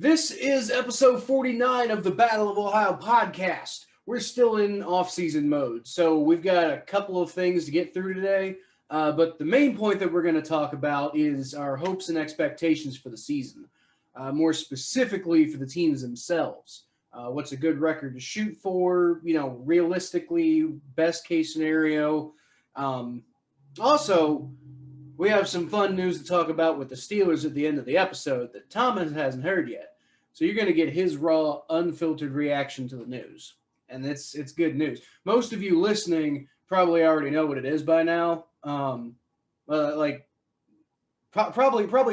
This is episode 49 of the Battle of Ohio podcast. We're still in off-season mode, so we've got a couple of things to get through today. But the main point that we're going to talk about is our hopes and expectations for the season, more specifically for the teams themselves. What's a good record to shoot for? Realistically, best case scenario. Also, we have some fun news to talk about with the Steelers at the end of the episode that Thomas hasn't heard yet. So you're going to get his raw, unfiltered reaction to the news. And it's good news. Most of you listening probably already know what it is by now. Probably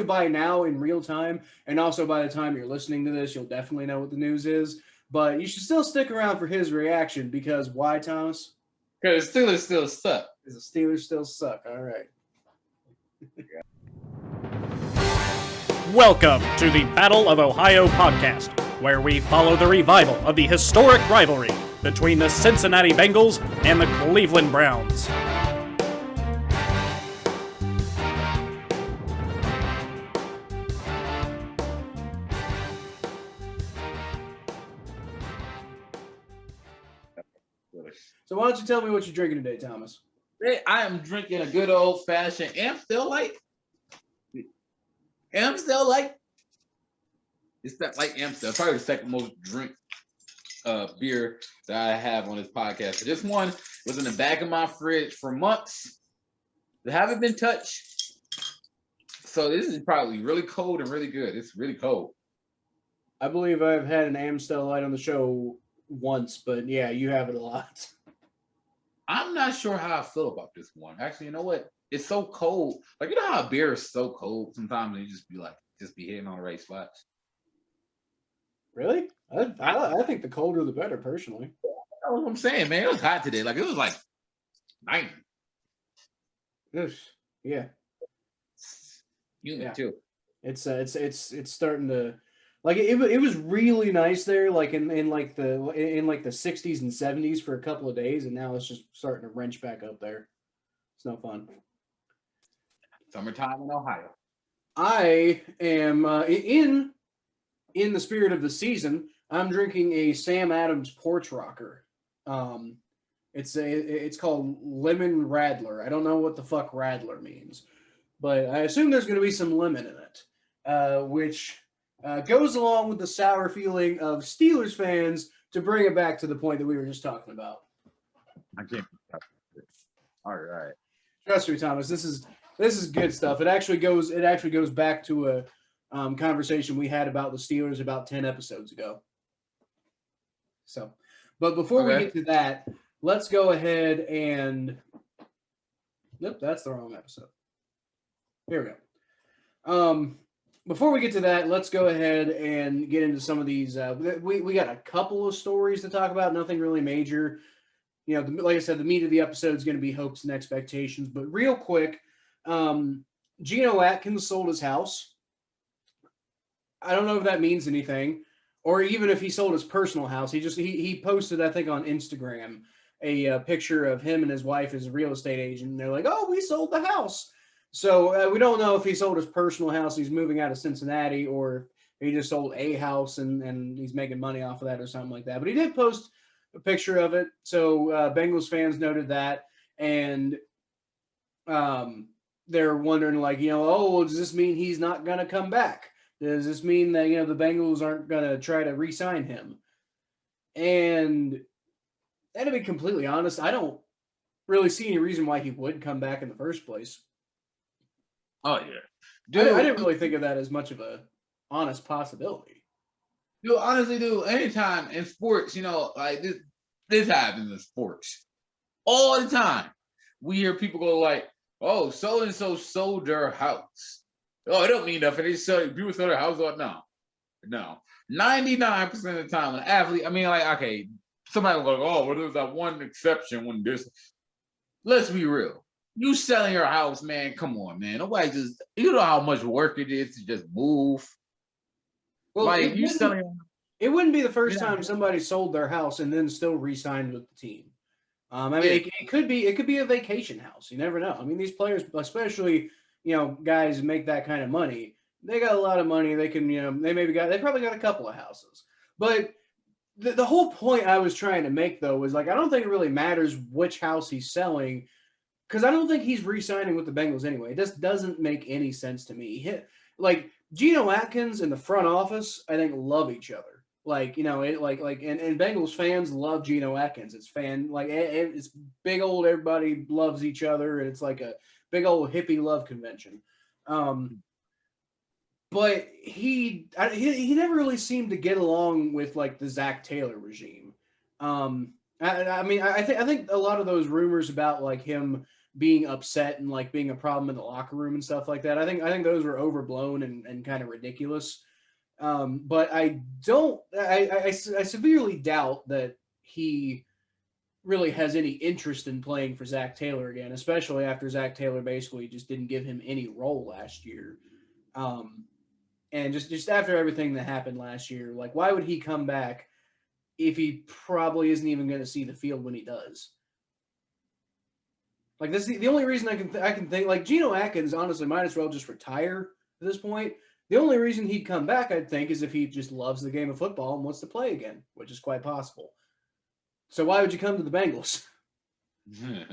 by now in real time. And also by the time you're listening to this, you'll definitely know what the news is. But you should still stick around for his reaction because why, Thomas? Because the Steelers still suck. Because the Steelers still suck. All right. Welcome to the Battle of Ohio podcast, where we follow the revival of the historic rivalry between the Cincinnati Bengals and the Cleveland Browns. So why don't you tell me what you're drinking today, Thomas? Hey, I am drinking a good old-fashioned Amstel Light. It's that light Amstel. Probably the second most drink beer that I have on this podcast. This one was in the back of my fridge for months. They haven't been touched. So this is probably really cold and really good. It's really cold. I believe I've had an Amstel Light on the show once, but yeah, you have it a lot. I'm not sure how I feel about this one. Actually, you know what? It's so cold. Like, you know how beer is so cold sometimes you just be hitting on the right spots. Really? I think the colder the better, personally. That's what I'm saying, man. It was hot today. Like, it was like 90. Yeah. Humid too. It's starting to like it was really nice there, like in the 60s and 70s for a couple of days, and now it's just starting to wrench back up there. It's no fun. Summertime in Ohio. I am in the spirit of the season. I'm drinking a Sam Adams Porch Rocker. It's called Lemon Radler. I don't know what the fuck Radler means, but I assume there's going to be some lemon in it, which goes along with the sour feeling of Steelers fans to bring it back to the point that we were just talking about. I can't. All right. Trust me, Thomas. This is good stuff. It actually goes back to a conversation we had about the Steelers about 10 episodes ago. So, but before we get to that, let's go ahead and. Nope, that's the wrong episode. Here we go. Before we get to that, let's go ahead and get into some of these. We got a couple of stories to talk about. Nothing really major. Like I said, the meat of the episode is going to be hopes and expectations. But real quick, Gino Atkins sold his house. I don't know if that means anything, or even if he sold his personal house. He posted, I think, on Instagram a picture of him and his wife as a real estate agent. And they're like, "Oh, we sold the house." So we don't know if he sold his personal house. He's moving out of Cincinnati, or he just sold a house and he's making money off of that or something like that. But he did post a picture of it. So Bengals fans noted that, and they're wondering, like, well, does this mean he's not going to come back? Does this mean that, the Bengals aren't going to try to re-sign him? And to be completely honest, I don't really see any reason why he would come back in the first place. Oh, yeah. Dude, I didn't really think of that as much of a honest possibility. Dude, honestly, anytime in sports, like this happens in sports all the time. We hear people go like, "Oh, so and so sold their house." Oh, it don't mean nothing. People sell their house. No. 99% of the time, an athlete. I mean, like, okay, somebody will go, "Oh, well, there's that one exception when this." Let's be real. You selling your house, man? Come on, man. Nobody just. You know how much work it is to just move. Well, like you selling. It wouldn't be the first time somebody sold their house and then still re-signed with the team. It could be a vacation house. You never know. I mean, these players, especially guys who make that kind of money, They got a lot of money. They can, they probably got a couple of houses. But the whole point I was trying to make though was like, I don't think it really matters which house he's selling because I don't think he's re-signing with the Bengals anyway. It just doesn't make any sense to me. Like Gino Atkins and the front office, I think love each other. Like and Bengals fans love Gino Atkins. It's big old everybody loves each other, and it's like a big old hippie love convention. But he never really seemed to get along with like the Zach Taylor regime. I think a lot of those rumors about like him being upset and like being a problem in the locker room and stuff like that, I think those were overblown and kind of ridiculous. But I severely doubt that he really has any interest in playing for Zach Taylor again, especially after Zach Taylor basically just didn't give him any role last year. And just after everything that happened last year, like why would he come back if he probably isn't even going to see the field when he does? Like this is the only reason I can think like Gino Atkins honestly might as well just retire at this point. The only reason he'd come back, I'd think, is if he just loves the game of football and wants to play again, which is quite possible. So why would you come to the Bengals?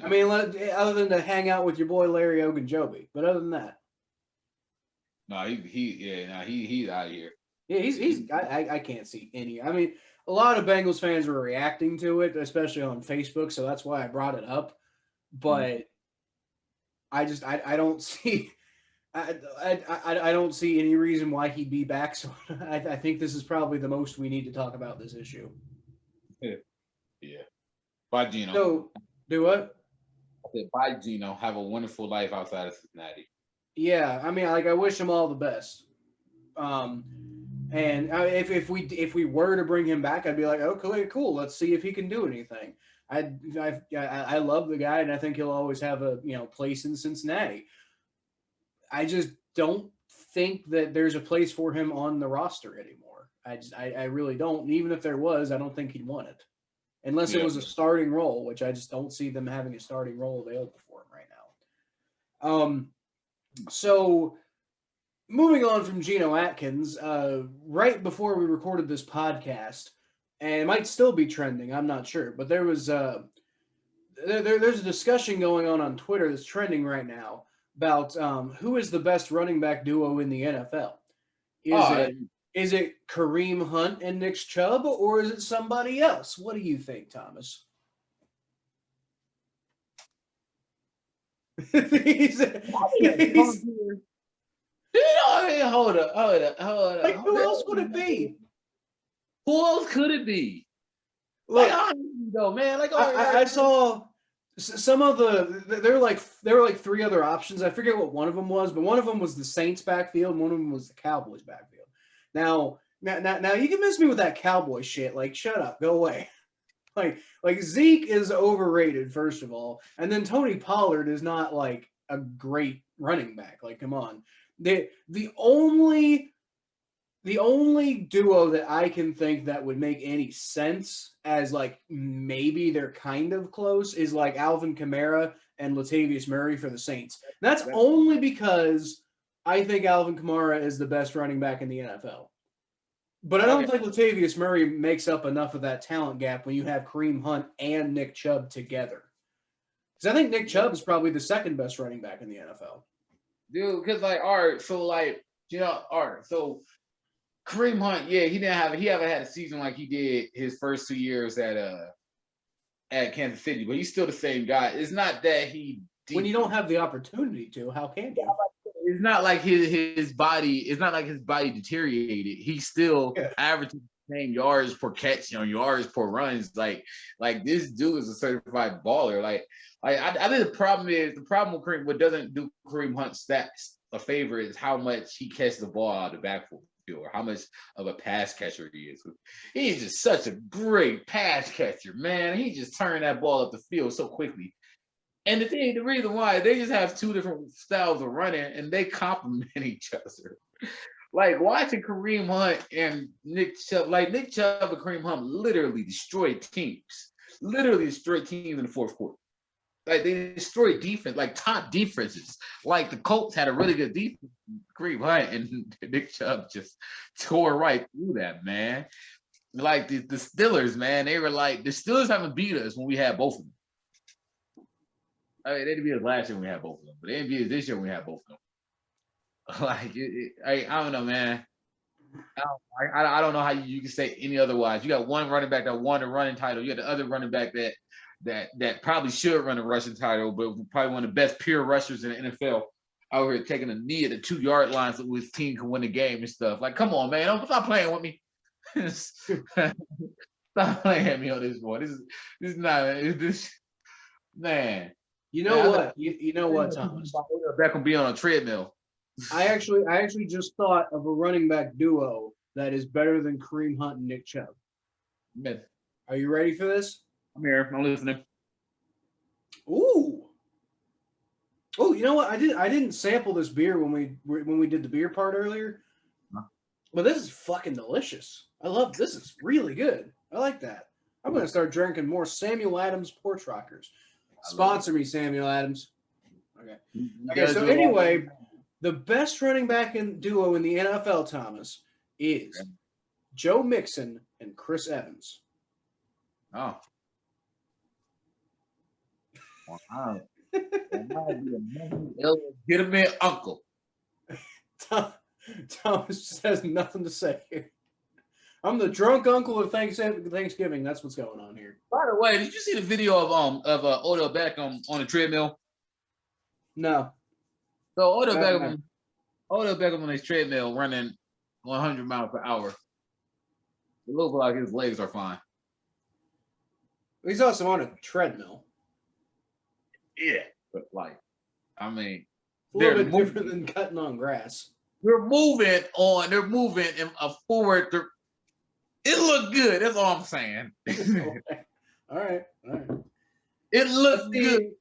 I mean, other than to hang out with your boy Larry Ogunjobi, but other than that, no, he's out of here. Yeah, I can't see any. I mean, a lot of Bengals fans were reacting to it, especially on Facebook, so that's why I brought it up. But I don't see. I don't see any reason why he'd be back. So I think this is probably the most we need to talk about this issue. Yeah. Bye, Gino. So, do what? I said, bye, Gino. Have a wonderful life outside of Cincinnati. Yeah, I mean, like I wish him all the best. And if we were to bring him back, I'd be like, okay, cool. Let's see if he can do anything. I love the guy, and I think he'll always have a place in Cincinnati. I just don't think that there's a place for him on the roster anymore. I really don't. And even if there was, I don't think he'd want it. Unless it was a starting role, which I just don't see them having a starting role available for him right now. So moving on from Gino Atkins, right before we recorded this podcast, and it might still be trending, I'm not sure, but there was there's a discussion going on Twitter that's trending right now about who is the best running back duo in the NFL. Is it Kareem Hunt and Nick Chubb, or is it somebody else? What do you think, Thomas? Hold up. Like, who else would it be? Who else could it be? Look, man. Like, I saw some of there were like three other options. I forget what one of them was, but one of them was the Saints backfield, and one of them was the Cowboys backfield. Now you can miss me with that Cowboy shit. Like, shut up, go away. Like Zeke is overrated, first of all, and then Tony Pollard is not like a great running back. Like, come on. The only duo that I can think that would make any sense as like maybe they're kind of close is like Alvin Kamara and Latavius Murray for the Saints. That's only because I think Alvin Kamara is the best running back in the NFL. But I don't think Latavius Murray makes up enough of that talent gap when you have Kareem Hunt and Nick Chubb together. Because I think Nick Chubb is probably the second best running back in the NFL. Dude, because so Kareem Hunt, he haven't had a season like he did his first 2 years at Kansas City, but he's still the same guy. It's not that when you don't have the opportunity to, how can you? It's not like his body. It's not like his body deteriorated. He's still averaging the same yards per catch, yards per runs. Like this dude is a certified baller. I think the problem with Kareem, what doesn't do Kareem Hunt stats a favor is how much he catches the ball out of the backfield, or how much of a pass catcher he is. He's just such a great pass catcher, man. He just turned that ball up the field so quickly. And the reason why, they just have two different styles of running, and they complement each other. Like, watching Kareem Hunt and Nick Chubb, Nick Chubb and Kareem Hunt literally destroyed teams in the fourth quarter. Like they destroyed defense, like top defenses. Like the Colts had a really good defense, Kareem Hunt, and Nick Chubb just tore right through that, man. Like the Steelers, man, they were like the Steelers haven't beat us when we had both of them. I mean, they didn't beat us last year when we had both of them, but they didn't beat us this year when we had both of them. Like I don't know, man. I don't know how you can say any otherwise. You got one running back that won the running title. You got the other running back that probably should run a rushing title, but probably one of the best pure rushers in the NFL out here taking a knee at the 2-yard line so his team can win the game and stuff. Like, come on, man. Don't stop playing with me. Stop playing at me on this boy. This is not this man. You know what? You know what, Thomas? Beckham be on a treadmill. I actually just thought of a running back duo that is better than Kareem Hunt and Nick Chubb. Man, Are you ready for this? I'm here. I'm listening. Ooh. Oh, you know what? I didn't sample this beer when we did the beer part earlier. Huh? But this is fucking delicious. I love this. It's really good. I like that. I'm gonna start drinking more Samuel Adams Porch Rockers. Sponsor me, Samuel Adams. Okay. Okay. So anyway, the best running back duo in the NFL, Thomas, is Joe Mixon and Chris Evans. Oh. Wow. Legitimate uncle. Thomas just has nothing to say here. I'm the drunk uncle of Thanksgiving. That's what's going on here. By the way, did you see the video of Odell Beckham on the treadmill? No. So Odell Beckham on his treadmill running 100 miles per hour. It looks like his legs are fine. He's also on a treadmill. Yeah, but like, I mean, A little bit different than cutting on grass. They're moving in a forward. It looked good. That's all I'm saying. All right. It looked good.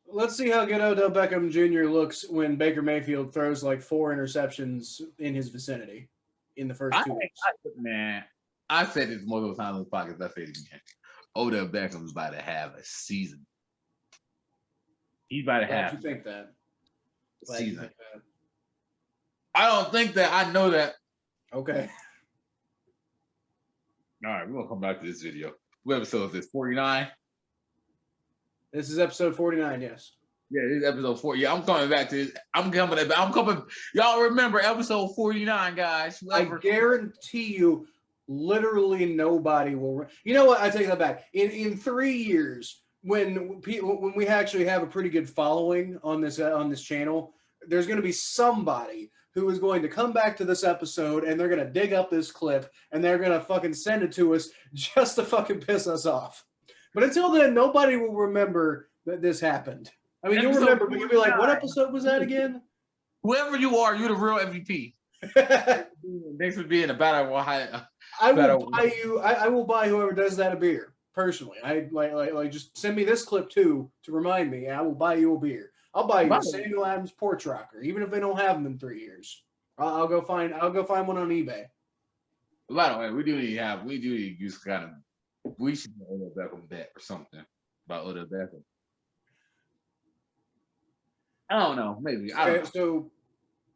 Let's see how good Odell Beckham Jr. looks when Baker Mayfield throws like 4 interceptions in his vicinity in the first 2 weeks. Man, I said this multiple times in the podcast. I say it again. Odell Beckham's about to have a season. He's about to have. You think that? Season. I don't think that. I know that. Okay. All right, we're gonna come back to this video. What episode is this? 49. This is episode 49. Yes. Yeah, this is episode 40. Yeah, I'm coming back to this. I'm coming. Y'all remember episode 49, guys? I guarantee you, literally nobody will. You know what? I take that back. In 3 years, when we actually have a pretty good following on this channel, there's going to be somebody who is going to come back to this episode and they're going to dig up this clip and they're going to fucking send it to us just to fucking piss us off. But until then, nobody will remember that this happened. I mean, you'll remember, but you'll be like, what episode was that again? Whoever you are, you're the real MVP. Thanks for being a battle. I will buy whoever does that a beer. Personally, I like just send me this clip too to remind me, and I will buy you a beer. I'll buy you a Samuel Adams Porch Rocker, even if they don't have them in 3 years. I'll go find one on eBay. By the way, we do need use kind of. We should do Odell Beckham bet or something about Odell Beckham. I don't know. Maybe. I don't know. So,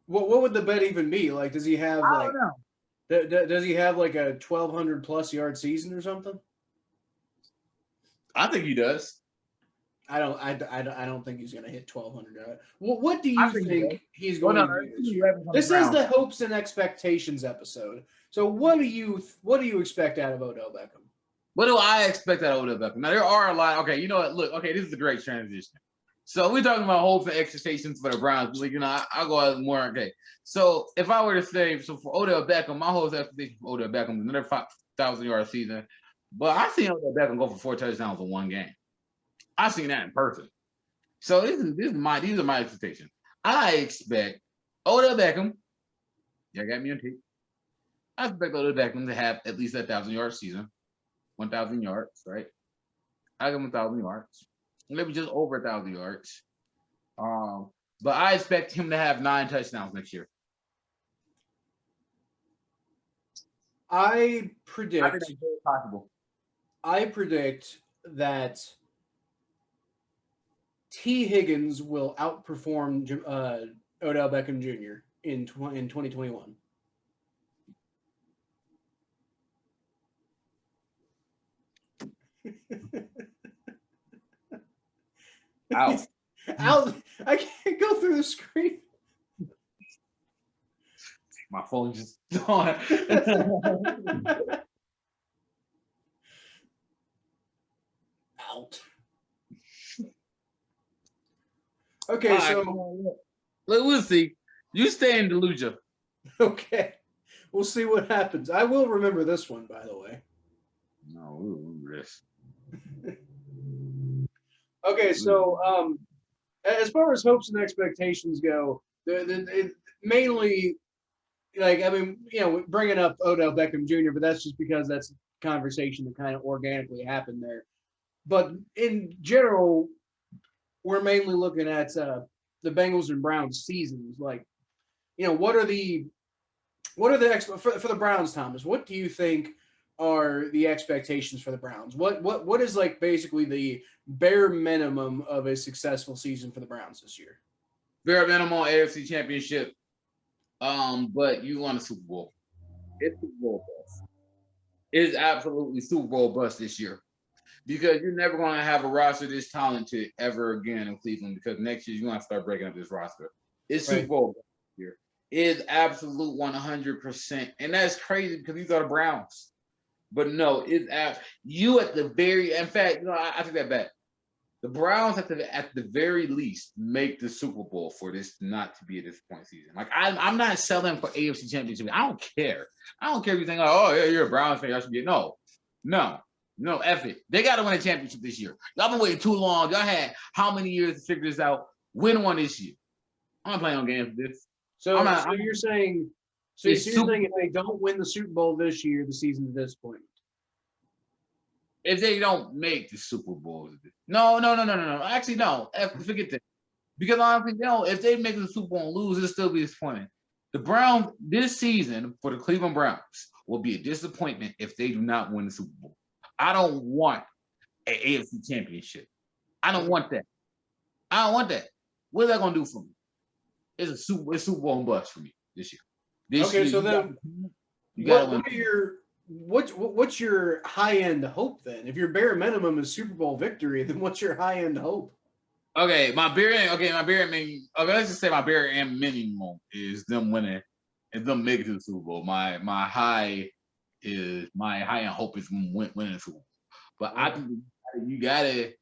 what would the bet even be? Like, does he have I don't know. Does he have like a 1,200 plus yard season or something? I think he does. I don't think he's going to hit 1,200. What do you think he's going to do? This is the hopes and expectations episode. So what do you expect out of Odell Beckham? What do I expect out of Odell Beckham? Now there are a lot. Okay, you know what? Look, okay, this is a great transition. So we're talking about hopes and expectations for the Browns. Like, you know, I'll go out more. Okay, so if I were to say, so for Odell Beckham, my hopes and expectations for Odell Beckham is another 5,000-yard season. But I've seen Odell Beckham go for 4 touchdowns in one game. I've seen that in person. So these are my expectations. I expect Odell Beckham. Y'all got me on tape. I expect Odell Beckham to have at least a 1,000-yard season. 1,000 yards, right? I give him 1,000 yards. Maybe just over 1,000 yards. But I expect him to have 9 touchdowns next year. I predict. I think that's very possible. I predict that T. Higgins will outperform Odell Beckham Jr. in 2021? Out. Out. I can't go through the screen. My phone just on. Out. Okay, so we'll see. You stay in delusion. Okay, we'll see what happens. I will remember this one, by the way. No, we'll remember this. Okay, so as far as hopes and expectations go, mainly, like, I mean, bringing up Odell Beckham Jr., but that's just because that's a conversation that kind of organically happened there. But in general, we're mainly looking at the Bengals and Browns seasons. Like, what are the for the Browns, Thomas? What do you think are the expectations for the Browns? What is, like, basically the bare minimum of a successful season for the Browns this year? Bare minimum AFC Championship. But you won a Super Bowl. It's Super Bowl bust. It's absolutely Super Bowl bust this year. Because you're never going to have a roster this talented ever again in Cleveland, because next year you're going to start breaking up this roster. It's Super Bowl this year. It is absolute 100%. And that's crazy because these are the Browns. But no, it's you at the very, in fact, I take that back. The Browns at the very least make the Super Bowl for this not to be a disappointing season. Like, I'm not selling for AFC Championship. I don't care. I don't care if you think, oh yeah, you're a Browns fan, y'all should be. No, F it. They got to win a championship this year. Y'all been waiting too long. Y'all had how many years to figure this out? Win one this year. I'm not playing on games with this. So you're saying if they don't win the Super Bowl this year, the season's a disappointment? If they don't make the Super Bowl. No. Actually, no. Forget that. Because honestly, if they make the Super Bowl and lose, it'll still be disappointing. The Browns, this season for the Cleveland Browns, will be a disappointment if they do not win the Super Bowl. I don't want an AFC championship. I don't want that. What is that going to do for me? It's Super Bowl and bust for me this year. So then, what's your high end hope then? If your bare minimum is Super Bowl victory, then what's your high end hope? Okay, let's just say my bare and minimum is them winning and them making to the Super Bowl. My high end hope is winning the Super Bowl. But I think you gotta.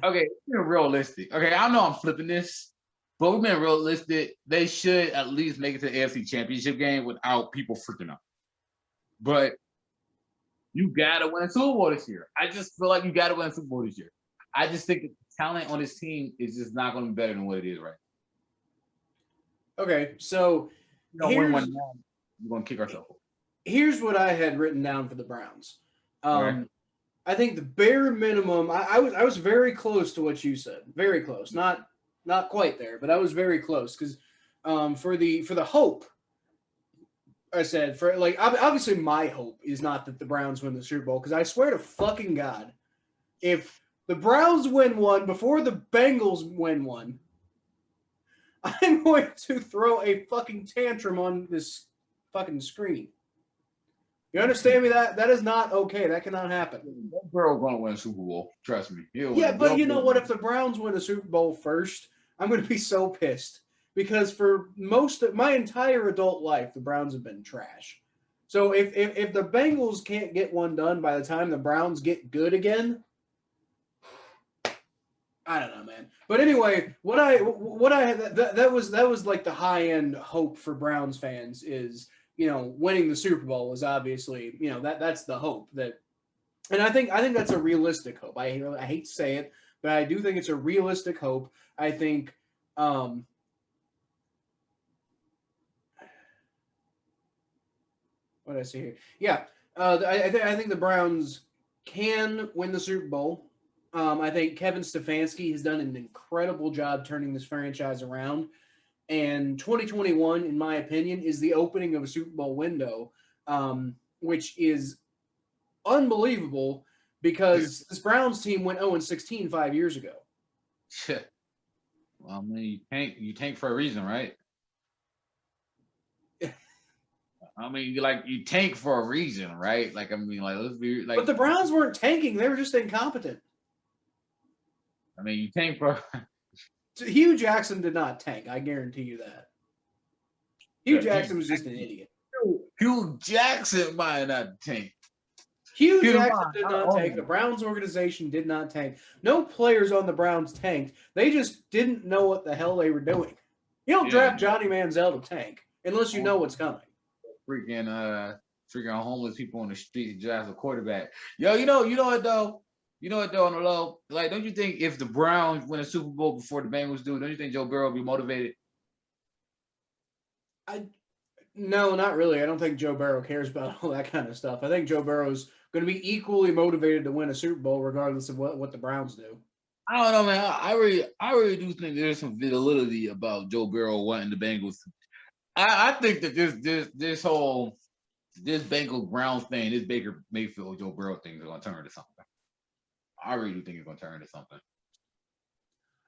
Okay, being realistic. Okay, I know I'm flipping this, but we've been realistic. They should at least make it to the AFC Championship game without people freaking out. But you gotta win a Super Bowl this year. I just feel like you gotta win a Super Bowl this year. I just think the talent on this team is just not going to be better than what it is right now. Okay, so we're going to kick ourselves. Here's what I had written down for the Browns. Right. I think the bare minimum. I was very close to what you said. Very close. Not quite there, but I was very close because for the hope. I said obviously my hope is not that the Browns win the Super Bowl, because I swear to fucking God, if the Browns win one before the Bengals win one, I'm going to throw a fucking tantrum on this fucking screen. You understand me? That is not okay. That cannot happen. That girl's going to win a Super Bowl. Trust me. Yeah, but you know what? If the Browns win a Super Bowl first, I'm going to be so pissed. Because for most of my entire adult life, the Browns have been trash. So if the Bengals can't get one done by the time the Browns get good again, I don't know, man. But anyway, that was like the high end hope for Browns fans is, winning the Super Bowl is obviously, that's the hope that, and I think that's a realistic hope. I hate to say it, but I do think it's a realistic hope. I think, what did I see here? Yeah, I think the Browns can win the Super Bowl. I think Kevin Stefanski has done an incredible job turning this franchise around. And 2021, in my opinion, is the opening of a Super Bowl window, which is unbelievable because this Browns team went 0-16 5 years ago. Well, I mean, you tank for a reason, right? I mean, you tank for a reason, right? Like, I mean, like, let's be But like, the Browns weren't tanking; they were just incompetent. I mean, you tank for. So Hugh Jackson did not tank. I guarantee you that. Hugh Jackson was just an idiot. Hugh Jackson might not tank. Hugh Keep in Jackson mind, did not not all of tank. The them. Browns organization did not tank. No players on the Browns tanked. They just didn't know what the hell they were doing. You don't Yeah, draft Johnny Manziel to tank unless you know what's coming. freaking homeless people on the street draft a quarterback. Yo, you know what though? You know what though on the low? Like, don't you think if the Browns win a Super Bowl before the Bengals do, don't you think Joe Burrow will be motivated? No, not really. I don't think Joe Burrow cares about all that kind of stuff. I think Joe Burrow's going to be equally motivated to win a Super Bowl regardless of what the Browns do. I don't know, man. I really do think there's some validity about Joe Burrow wanting the Bengals. I think that this whole Bengals Browns thing, this Baker Mayfield Joe Burrow thing is going to turn into something. I really do think it's going to turn into something.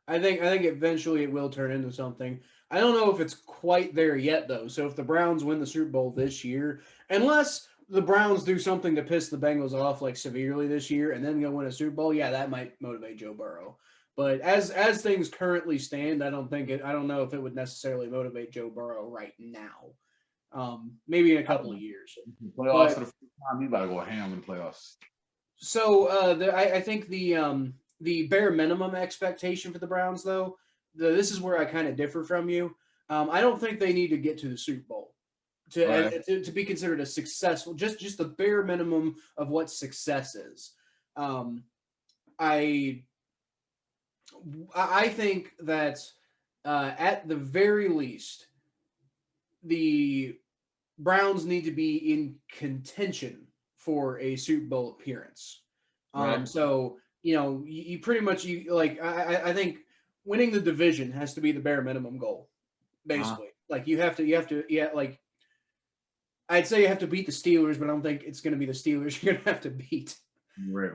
I think eventually it will turn into something. I don't know if it's quite there yet though. So if the Browns win the Super Bowl this year, unless the Browns do something to piss the Bengals off like severely this year and then go win a Super Bowl, yeah, that might motivate Joe Burrow. But as things currently stand, I don't know if it would necessarily motivate Joe Burrow right now. Maybe in a couple of years. Playoffs for the first time, you better go ham in the playoffs. So I think the bare minimum expectation for the Browns, though, this is where I kind of differ from you. I don't think they need to get to the Super Bowl to be considered a successful. Just the bare minimum of what success is. I think that at the very least, the Browns need to be in contention for a Super Bowl appearance. Right. So you pretty much I think winning the division has to be the bare minimum goal, basically. Like you have to like I'd say you have to beat the Steelers, but I don't think it's going to be the Steelers you're going to have to beat. Right.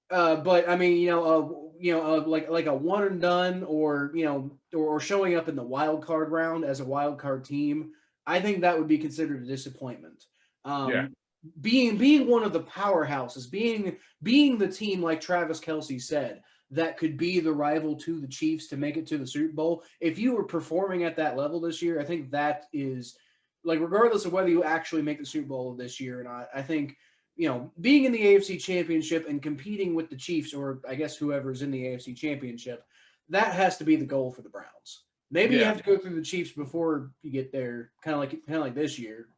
But I mean, like a one and done, or or showing up in the wild card round as a wild card team, I think that would be considered a disappointment. Yeah. Being one of the powerhouses, being the team like Travis Kelce said that could be the rival to the Chiefs to make it to the Super Bowl. If you were performing at that level this year, I think that is like regardless of whether you actually make the Super Bowl this year or not. I think being in the AFC Championship and competing with the Chiefs, or I guess whoever's in the AFC Championship, that has to be the goal for the Browns. Maybe you have to go through the Chiefs before you get there, kind of like this year.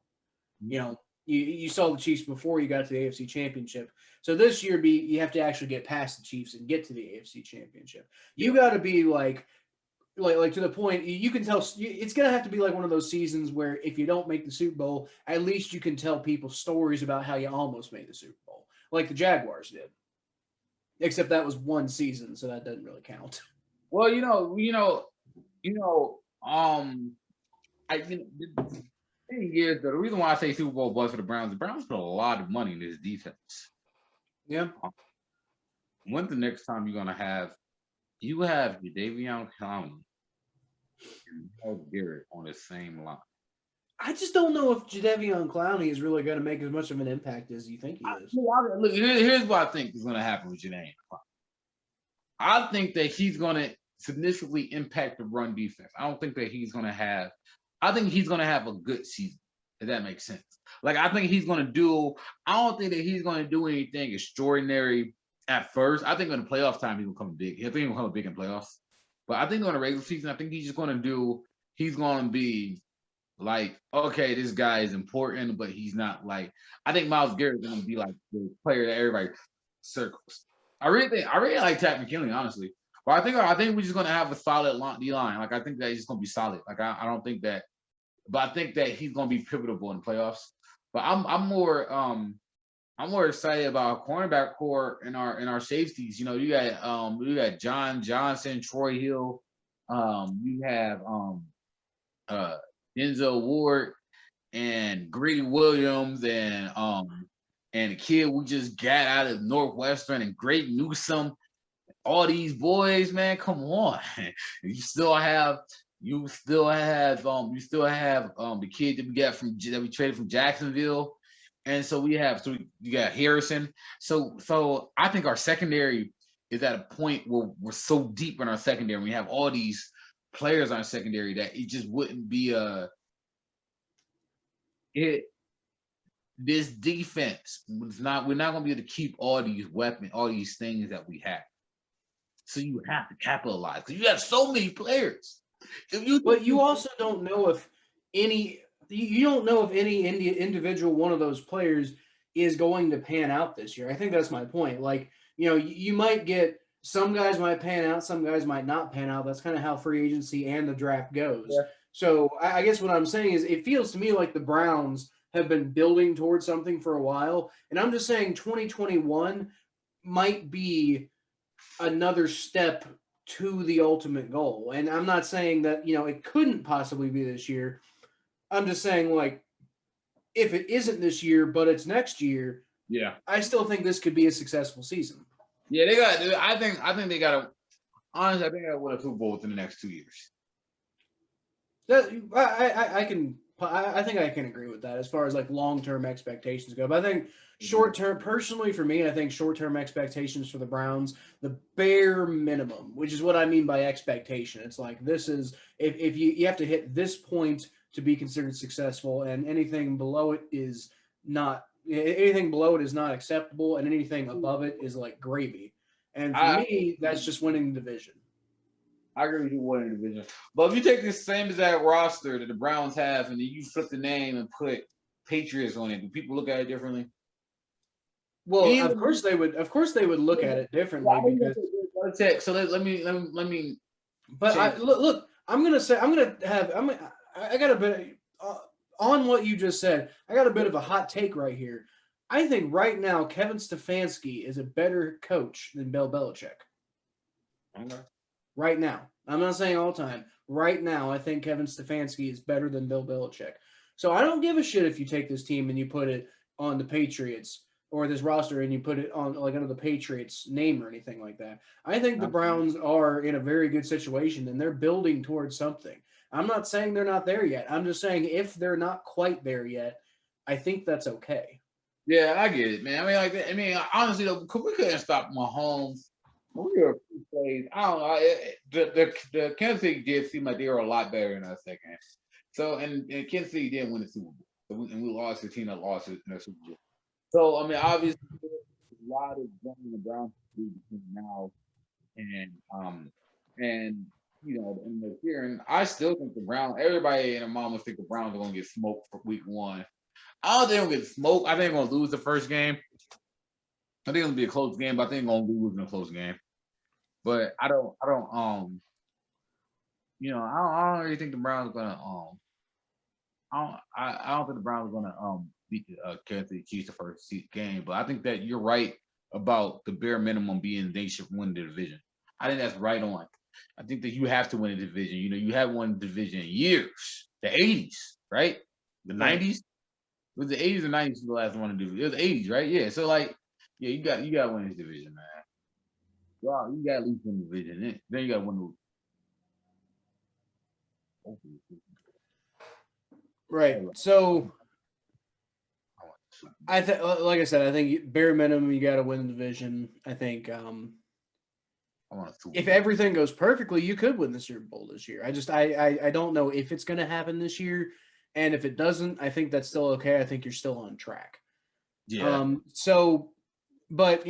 You saw the Chiefs before you got to the AFC Championship. So this year, you have to actually get past the Chiefs and get to the AFC Championship. You got to be like to the point you can tell it's going to have to be like one of those seasons where if you don't make the Super Bowl, at least you can tell people stories about how you almost made the Super Bowl, like the Jaguars did. Except that was one season, so that doesn't really count. Well, thing is, the reason why I say Super Bowl buzz for the Browns put a lot of money in this defense. Yeah. When's the next time you're gonna have Jadeveon Clowney and Myles Garrett on the same line? I just don't know if Jadeveon Clowney is really going to make as much of an impact as you think he is. Look, here's what I think is going to happen with Jadeveon Clowney. I think that he's going to significantly impact the run defense. I don't think that he's going to have. I think he's going to have a good season, if that makes sense. Like, I think he's going to do. I don't think that he's going to do anything extraordinary at first. I think in the playoff time he's going to come big. I think he's going to come big in playoffs. But I think in the regular season, I think he's just going to do. He's going to be like, okay, this guy is important, but he's not like. I think Myles Garrett is going to be like the player that everybody circles. I really like Pat McKinley, honestly. But I think we're just going to have a solid D-line. Like, I think that he's just going to be solid. Like, I don't think that. But I think that he's going to be pivotal in the playoffs. But I'm more excited about our cornerback core and our safeties. You got John Johnson, Troy Hill. You have Denzel Ward and Grady Williams and the kid we just got out of Northwestern and Greg Newsome. all these boys, man, come on. You still have the kid that we got that we traded from Jacksonville. And so you got Harrison. So I think our secondary is at a point where we're so deep in our secondary. We have all these players on our secondary that it just wouldn't be this defense we're not going to be able to keep all these weapons, all these things that we have. So you have to capitalize because you have so many players. But you also don't know if any individual one of those players is going to pan out this year. I think that's my point. Like, you might get some guys might pan out, some guys might not pan out. That's kind of how free agency and the draft goes. Yeah. So I guess what I'm saying is it feels to me like the Browns have been building towards something for a while. And I'm just saying 2021 might be another step to the ultimate goal. And I'm not saying that, it couldn't possibly be this year. I'm just saying, like, if it isn't this year, but it's next year, yeah, I still think this could be a successful season. Yeah, I think they got to, honestly, I think they win a Super Bowl within the next 2 years. I think I can agree with that as far as like long-term expectations go. But I think short-term, personally for me, I think short-term expectations for the Browns, the bare minimum, which is what I mean by expectation. It's like this is if you have to hit this point to be considered successful, and anything below it is not acceptable, and anything above it is like gravy. And for me, that's just winning the division. I agree with you winning the division. But if you take the same exact roster that the Browns have and then you flip the name and put Patriots on it, do people look at it differently? Well, of course they would look at it differently because. So let me. But I got a bit on what you just said. I got a bit of a hot take right here. I think right now Kevin Stefanski is a better coach than Bill Belichick. Okay. Right now. I'm not saying all time. Right now, I think Kevin Stefanski is better than Bill Belichick. So I don't give a shit if you take this team and you put it on the Patriots or this roster and you put it on like under the Patriots name or anything like that. I think the Browns are in a very good situation and they're building towards something. I'm not saying they're not there yet. I'm just saying if they're not quite there yet, I think that's okay. Yeah, I get it, man. Honestly, though, we couldn't stop Mahomes. We were plays. I don't know. The Kansas City did seem like they were a lot better in our second. So, and Kansas City didn't win the Super Bowl. So we lost the team that lost it in the Super Bowl. So, obviously, there's a lot of jumping the Browns to do between now and in the year. And I still think the Browns, everybody and their mom would think the Browns are going to get smoked for week 1. I don't think they're going to get smoked. I think they're going to lose the first game. I think it'll be a close game, but I think they're going to lose in a close game. But I don't really think the Browns are gonna I don't think the Browns are gonna beat the Kansas City Chiefs the first game. But I think that you're right about the bare minimum being they should win the division. I think that's right on. I think that you have to win a division. You haven't won a division in years. The 80s, right? The 90s? It was the 80s or 90s the last one to do. It was the 80s, right? Yeah. So you got to win this division, man. Wow, you got to at least win the division. Then you got to win the. Right. So, like I said, I think bare minimum you got to win the division. I think if everything goes perfectly, you could win the Super Bowl this year. I don't know if it's going to happen this year, and if it doesn't, I think that's still okay. I think you're still on track. Yeah. But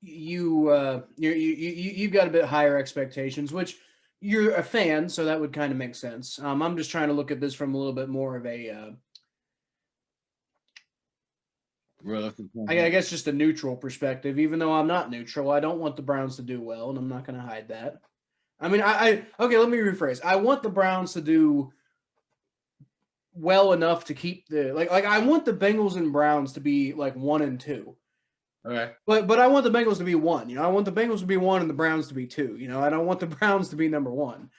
you've got a bit higher expectations, which you're a fan, so that would kind of make sense. I'm just trying to look at this from a little bit more of a, I guess just a neutral perspective, even though I'm not neutral. I don't want the Browns to do well, and I'm not going to hide that. Okay, let me rephrase. I want the Browns to do well enough to keep I want the Bengals and Browns to be like 1 and 2. Okay. But I want the Bengals to be 1. I want the Bengals to be 1 and the Browns to be 2. I don't want the Browns to be number 1.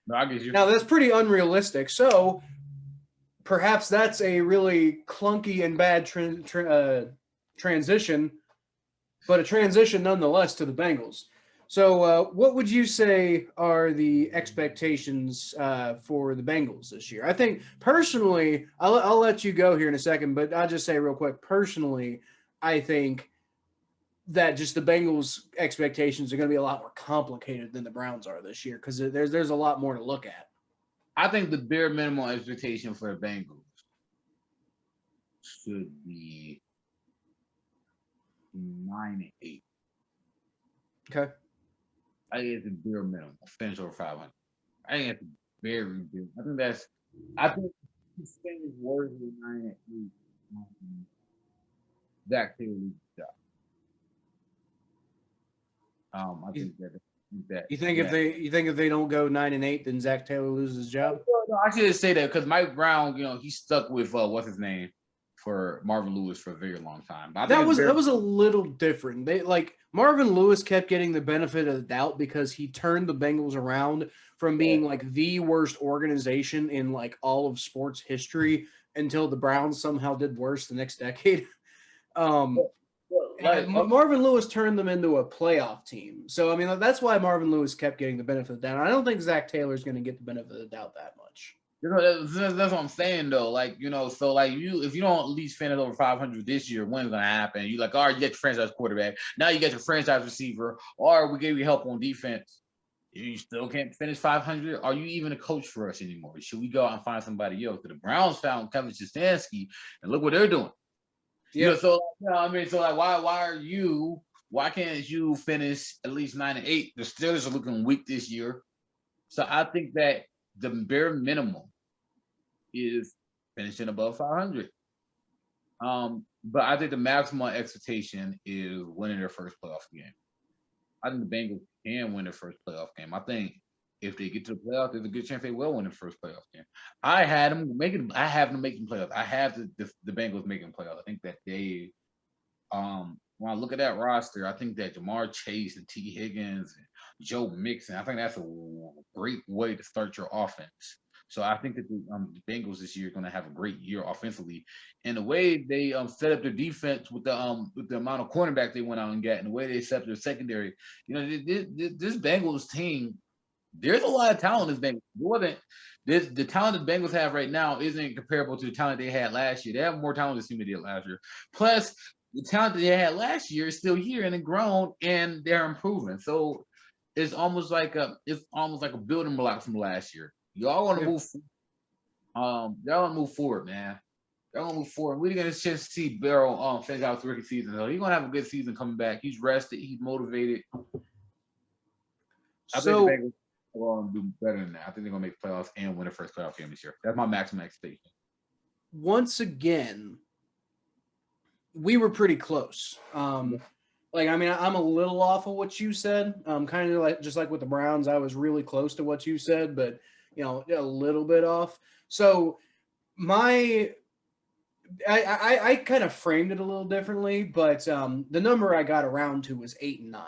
No, I get you. Now that's pretty unrealistic. So perhaps that's a really clunky and bad transition, but a transition nonetheless to the Bengals. So, what would you say are the expectations for the Bengals this year? I think personally, I'll let you go here in a second, but I'll just say real quick. Personally, I think that just the Bengals' expectations are going to be a lot more complicated than the Browns are this year because there's a lot more to look at. I think the bare minimum expectation for the Bengals should be 9-8. Okay. I think it's the bare minimum. Finish over 500. I think it's very big. I think this thing is worthy of 9-8. Zach Taylor leads the job. I think that You think if they don't go 9-8, then Zach Taylor loses his job? No, I should say that because Mike Brown, he stuck with what's his name for Marvin Lewis for a very long time. That was a little different. They Marvin Lewis kept getting the benefit of the doubt because he turned the Bengals around from being like the worst organization in like all of sports history until the Browns somehow did worse the next decade. Marvin Lewis turned them into a playoff team. So, I mean, that's why Marvin Lewis kept getting the benefit of the doubt. I don't think Zach Taylor is going to get the benefit of the doubt that much. That's what I'm saying, though. So if you don't at least finish over 500 this year, when's going to happen? You all right, you get your franchise quarterback. Now you get your franchise receiver, or we gave you help on defense. You still can't finish 500. Are you even a coach for us anymore? Should we go out and find somebody else? The Browns found Kevin Stefanski, and look what they're doing. Yeah. Why can't you finish at least 9-8? The Steelers are looking weak this year. So I think that the bare minimum is finishing above 500. But I think the maximum expectation is winning their first playoff game. I think the Bengals can win their first playoff game. I think if they get to the playoffs, there's a good chance they will win the first playoff game. I have them making playoffs. I have the Bengals making playoffs. I think that they, when I look at that roster, I think that Jamar Chase and T. Higgins and Joe Mixon, I think that's a great way to start your offense. So I think that the Bengals this year are going to have a great year offensively. And the way they set up their defense with the amount of cornerback they went out and got, and the way they set up their secondary, this Bengals team, there's a lot of talent in this Bengals. The talent the Bengals have right now isn't comparable to the talent they had last year. They have more talent this team they did last year. Plus, the talent that they had last year is still here and grown, and they're improving. So it's almost like a building block from last year. Y'all want to move. Y'all want to move forward, man. Y'all want to move forward. We're gonna just see Barrow finish out his rookie season. So he's gonna have a good season coming back. He's rested. He's motivated. I think the Bengals are going to do better than that. I think they're gonna make playoffs and win the first playoff game this year. That's my maximum expectation. Once again, we were pretty close. I'm a little off of what you said. Kind of just like with the Browns, I was really close to what you said, but a little bit off. So I kind of framed it a little differently, but the number I got around to was 8 and 9.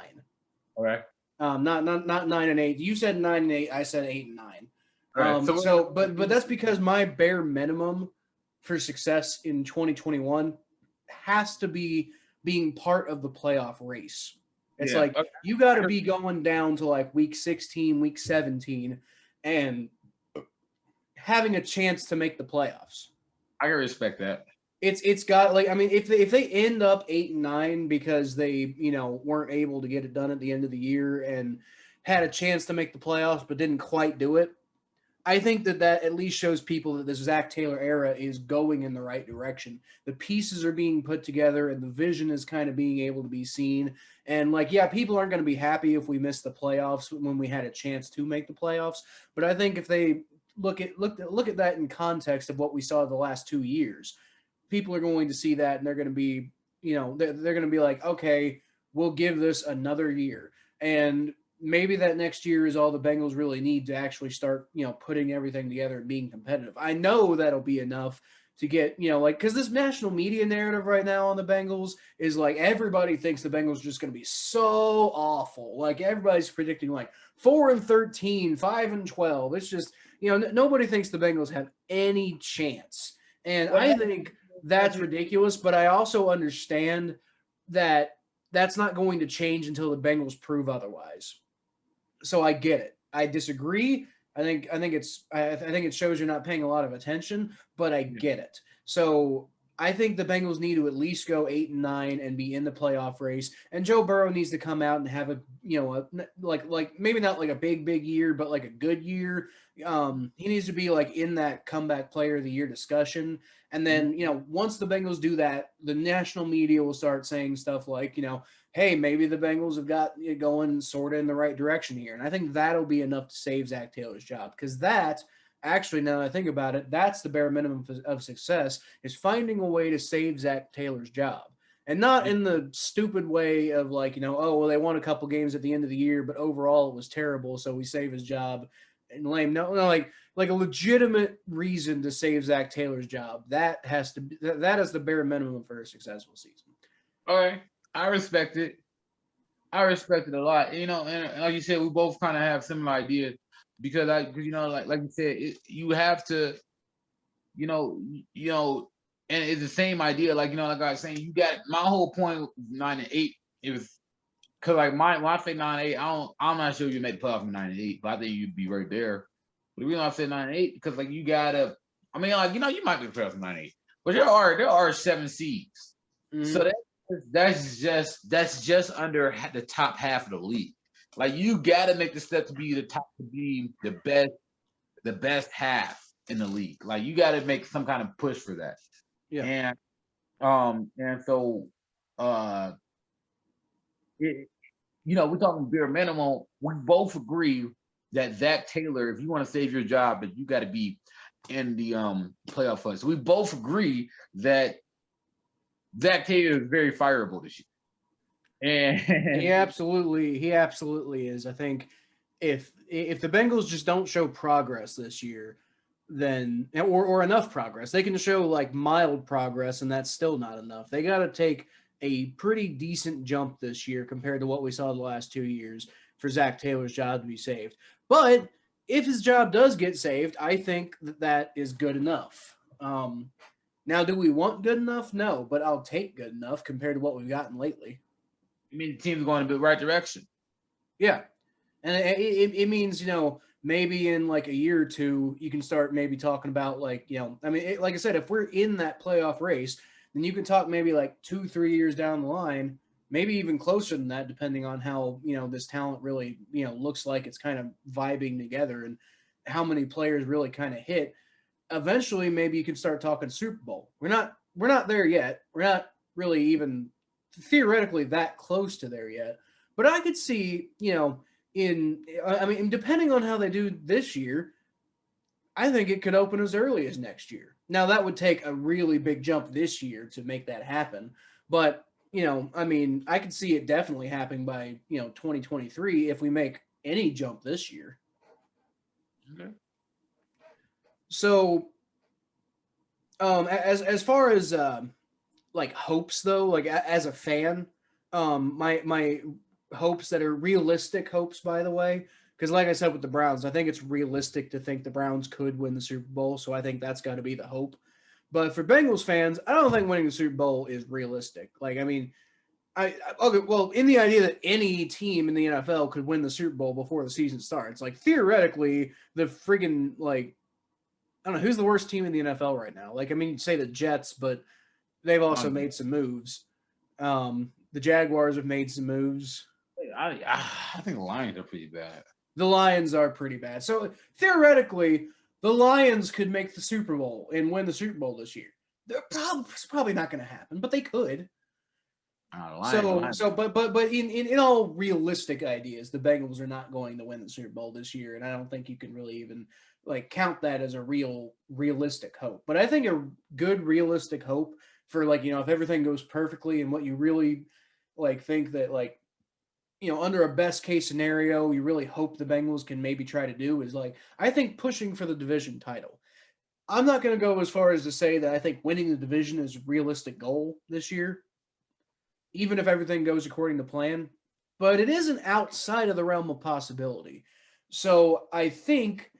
All right. Not 9 and 8. You said 9 and 8. I said 8 and 9. Right. But that's because my bare minimum for success in 2021 has to be being part of the playoff race. It's you got to be going down to like week 16, week 17, and having a chance to make the playoffs. I can respect that. It's got if they end up 8 and 9 because they weren't able to get it done at the end of the year and had a chance to make the playoffs but didn't quite do it, I think that at least shows people that this Zach Taylor era is going in the right direction. The pieces are being put together and the vision is kind of being able to be seen. And people aren't going to be happy if we miss the playoffs when we had a chance to make the playoffs. But I think if they look at that in context of what we saw the last 2 years, people are going to see that and they're going to be, they're going to be like, okay, we'll give this another year. And maybe that next year is all the Bengals really need to actually start, putting everything together and being competitive. I know that'll be enough to get, because this national media narrative right now on the Bengals is everybody thinks the Bengals are just going to be so awful. Everybody's predicting 4-13, 5-12. It's just, nobody thinks the Bengals have any chance. And I think that's ridiculous, but I also understand that that's not going to change until the Bengals prove otherwise. So I get it. I disagree. I think it shows you're not paying a lot of attention, but I get it. So I think the Bengals need to at least go 8-9 and be in the playoff race. And Joe Burrow needs to come out and have like maybe not like a big year, but like a good year. He needs to be like in that comeback player of the year discussion. And then, once the Bengals do that, the national media will start saying stuff like, hey, maybe the Bengals have got it going sort of in the right direction here. And I think that'll be enough to save Zach Taylor's job, because that actually, now that I think about it, that's the bare minimum of success, is finding a way to save Zach Taylor's job. And not in the stupid way of like, oh, well, they won a couple games at the end of the year, but overall it was terrible, so we save his job. And lame. No, like a legitimate reason to save Zach Taylor's job. That is the bare minimum for a successful season. All right. I respect it. I respect it a lot. And like you said, we both kind of have similar ideas because like you said, you have to, and it's the same idea. Like, like I was saying, you got my whole point with 9-8. It was because like when I say 9-8, I'm not sure you make the playoff from 9-8, but I think you'd be right there. But the reason I say 9-8 because like you gotta, I mean, like you might be the playoff from 9-8, but there are 7 seeds, so that's just under the top half of the league. Like you gotta make the step to be the best half in the league. Like you gotta make some kind of push for that. Yeah. And so we're talking bare minimum. We both agree that Zach Taylor, if you want to save your job, that you got to be in the playoff fight. So we both agree that Zach Taylor is very fireable this year. And he absolutely is. I think if the Bengals just don't show progress this year, then or enough progress, they can show like mild progress, and that's still not enough. They got to take a pretty decent jump this year compared to what we saw the last 2 years for Zach Taylor's job to be saved. But if his job does get saved, I think that is good enough. Now, do we want good enough? No, but I'll take good enough compared to what we've gotten lately. I mean, the team's going in the right direction. Yeah. And it means, maybe in like a year or two, you can start maybe talking about like, like I said, if we're in that playoff race, then you can talk maybe like 2-3 years down the line, maybe even closer than that, depending on how, this talent really, looks like it's kind of vibing together and how many players really kind of hit. Eventually, maybe you can start talking Super Bowl. We're not there yet. We're not really even theoretically that close to there yet. But I could see, depending on how they do this year, I think it could open as early as next year. Now, that would take a really big jump this year to make that happen. But, I could see it definitely happening by, 2023 if we make any jump this year. Okay. So, as far as like hopes though, like as a fan, my hopes that are realistic hopes, by the way, because like I said with the Browns, I think it's realistic to think the Browns could win the Super Bowl, so I think that's got to be the hope. But for Bengals fans, I don't think winning the Super Bowl is realistic. Like, okay, well, in the idea that any team in the NFL could win the Super Bowl before the season starts, like theoretically, the friggin' like, I don't know, who's the worst team in the NFL right now? Like, you'd say the Jets, but they've also made some moves. The Jaguars have made some moves. I think the Lions are pretty bad. The Lions are pretty bad. So theoretically, the Lions could make the Super Bowl and win the Super Bowl this year. It's probably not going to happen, but they could. But in all realistic ideas, the Bengals are not going to win the Super Bowl this year, and I don't think you can really even like count that as a realistic hope. But I think a good realistic hope for like, if everything goes perfectly and what you really like think that like, under a best case scenario, you really hope the Bengals can maybe try to do is like, I think pushing for the division title. I'm not going to go as far as to say that I think winning the division is a realistic goal this year, even if everything goes according to plan, but it isn't outside of the realm of possibility. So I think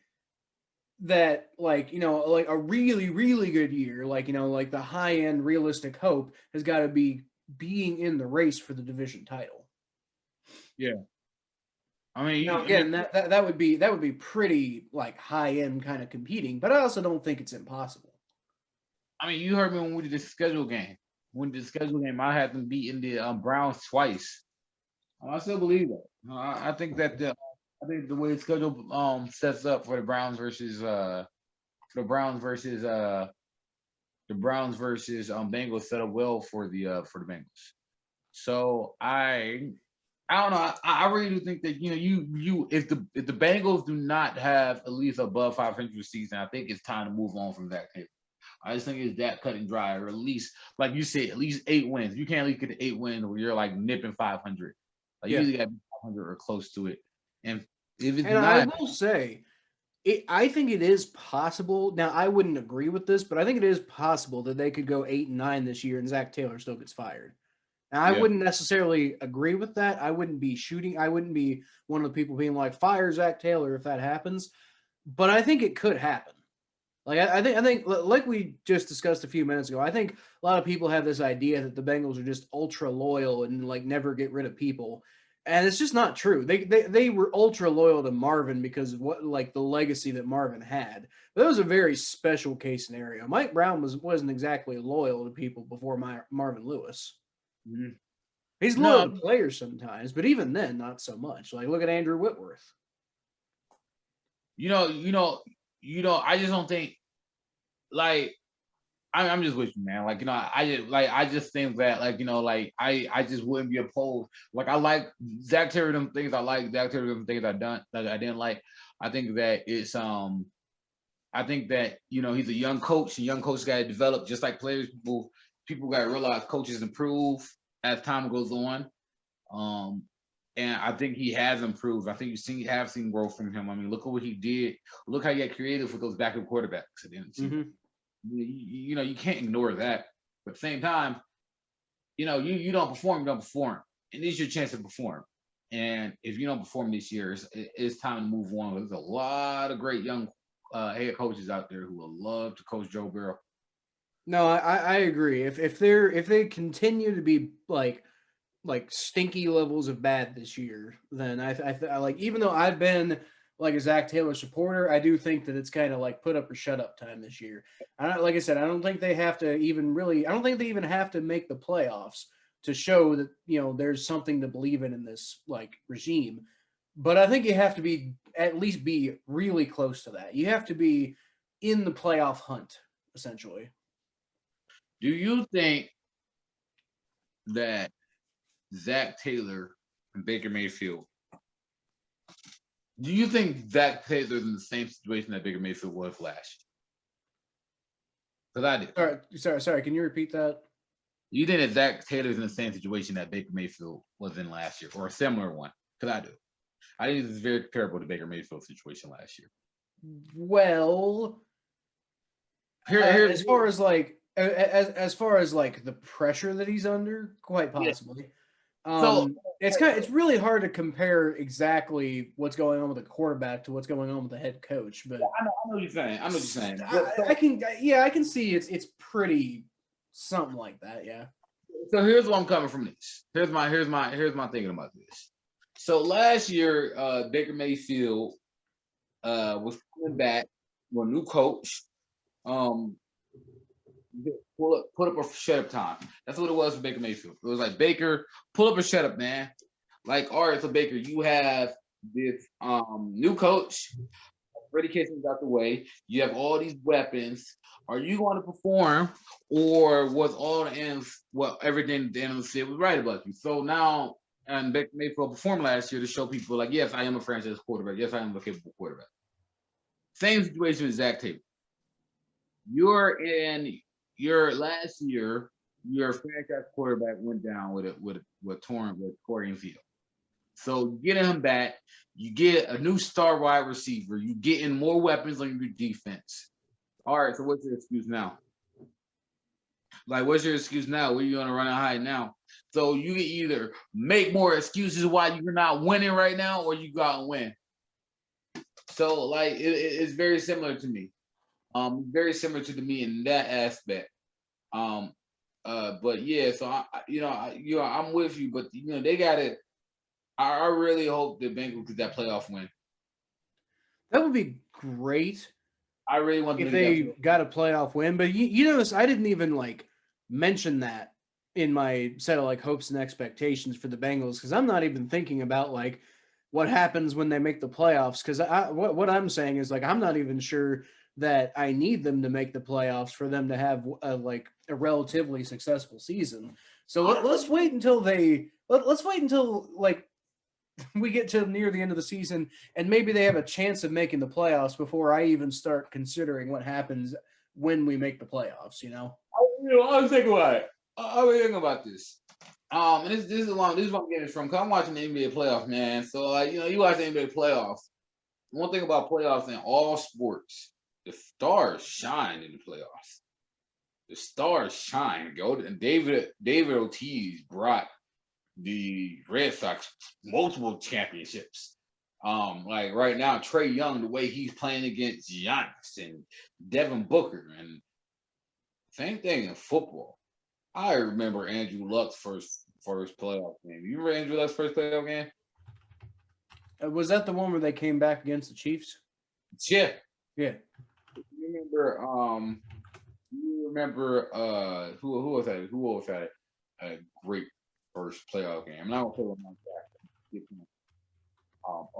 that like, like a really, really good year, like, like the high end realistic hope has got to be being in the race for the division title. Yeah. I mean, Now again, that would be pretty like high end kind of competing, but I also don't think it's impossible. I mean, you heard me when we did the schedule game. When the schedule game, I had them beating the Browns twice. I still believe that. I think that the way the schedule sets up for the Browns versus Bengals set up well for the Bengals. So I don't know. I really do think that you if the Bengals do not have at least above 500 season, I think it's time to move on from that table. I just think it's that cut and dry, or at least, like you said, at least 8 wins. You can't at least get to 8 wins where you're like nipping 500. Like you either got to be 500 or close to it. And if it's And not, I will say, I think it is possible. Now, I wouldn't agree with this, but I think it is possible that they could go 8-9 this year and Zach Taylor still gets fired. Now, I wouldn't necessarily agree with that. I wouldn't be one of the people being like, fire Zach Taylor if that happens. But I think it could happen. Like I think like we just discussed a few minutes ago, I think a lot of people have this idea that the Bengals are just ultra loyal and like never get rid of people. And it's just not true. They were ultra loyal to Marvin because of what like the legacy that Marvin had. But that was a very special case scenario. Mike Brown wasn't exactly loyal to people before Marvin Lewis. Mhm. He's loyal to players sometimes, but even then, not so much. Like look at Andrew Whitworth. I just don't think, like, I'm just with you, man. Like, I just think that, like, I just wouldn't be opposed. Like, I like Zach Taylor, them things I like, Zach Taylor, them things I didn't like. I think that he's a young coach, and young coaches got to develop just like players. People got to realize coaches improve as time goes on. And I think he has improved. I think you have seen growth from him. I mean, look at what he did. Look how he got creative with those backup quarterbacks at the end of the season. You can't ignore that. But at the same time, you don't perform, and this is your chance to perform. And if you don't perform this year, it's time to move on. There's a lot of great young head coaches out there who will love to coach Joe Burrow. No, I agree. If they continue to be like stinky levels of bad this year, then I like, even though I've been like a Zach Taylor supporter, I do think that it's kind of like put up or shut up time this year. Like I said, I don't think they have to even have to make the playoffs to show that, there's something to believe in this like regime. But I think you have to at least be really close to that. You have to be in the playoff hunt, essentially. Do you think that Zach Taylor and Baker Mayfield, do you think Zach Taylor's in the same situation that Baker Mayfield was last year? Because I do. Sorry. Can you repeat that? You think that Zach Taylor's in the same situation that Baker Mayfield was in last year, or a similar one? Because I do. I think it's very comparable to Baker Mayfield's situation last year. Well, as far as like the pressure that he's under, quite possibly. It's really hard to compare exactly what's going on with the quarterback to what's going on with the head coach. But I know what you're saying. I can see it's pretty something like that. Yeah. So here's where I'm coming from this. Here's my thinking about this. So last year, Baker Mayfield was coming back with a new coach. Put up or shut up time. That's what it was for Baker Mayfield. It was like, Baker, pull up or shut up, man. Like, all right, so Baker, you have this new coach. Freddie Kitchens out the way. You have all these weapons. Are you going to perform, or was all the ends, everything the analysts said was right about you? So now, and Baker Mayfield performed last year to show people, like, yes, I am a franchise quarterback. Yes, I am a capable quarterback. Same situation with Zach Taylor. You're in your last year, your franchise quarterback went down with Corey Field. So getting him back, you get a new star wide receiver, you getting more weapons on your defense. All right, so what's your excuse now? Like, what's your excuse now? Where are you gonna run and hide now? So you can either make more excuses why you're not winning right now, or you go out and win. So like it's very similar to me. Very similar to me in that aspect. But yeah, so I'm with you, but they got it. I really hope the Bengals get that playoff win. That would be great I really want them if to get they that. got a playoff win. But you notice I didn't even like mention that in my set of like hopes and expectations for the Bengals because I'm not even thinking about like what happens when they make the playoffs. Because what I'm saying is like I'm not even sure that I need them to make the playoffs for them to have a relatively successful season. So let's wait until let's wait until like we get to near the end of the season and maybe they have a chance of making the playoffs before I even start considering what happens when we make the playoffs, you know? I was thinking about it. I was thinking about this. And this is where I'm getting it from. Cause I'm watching the NBA playoffs, man. So like, you watch the NBA playoffs. One thing about playoffs in all sports, the stars shine in the playoffs. The stars shine. And David Ortiz brought the Red Sox multiple championships. Like right now, Trae Young, the way he's playing against Giannis and Devin Booker, and same thing in football. I remember Andrew Luck's first playoff game. You remember Andrew Luck's first playoff game? Was that the one where they came back against the Chiefs? Yeah. Yeah. You remember who was that? Who was that? A great first playoff game. I'm not gonna put him on that.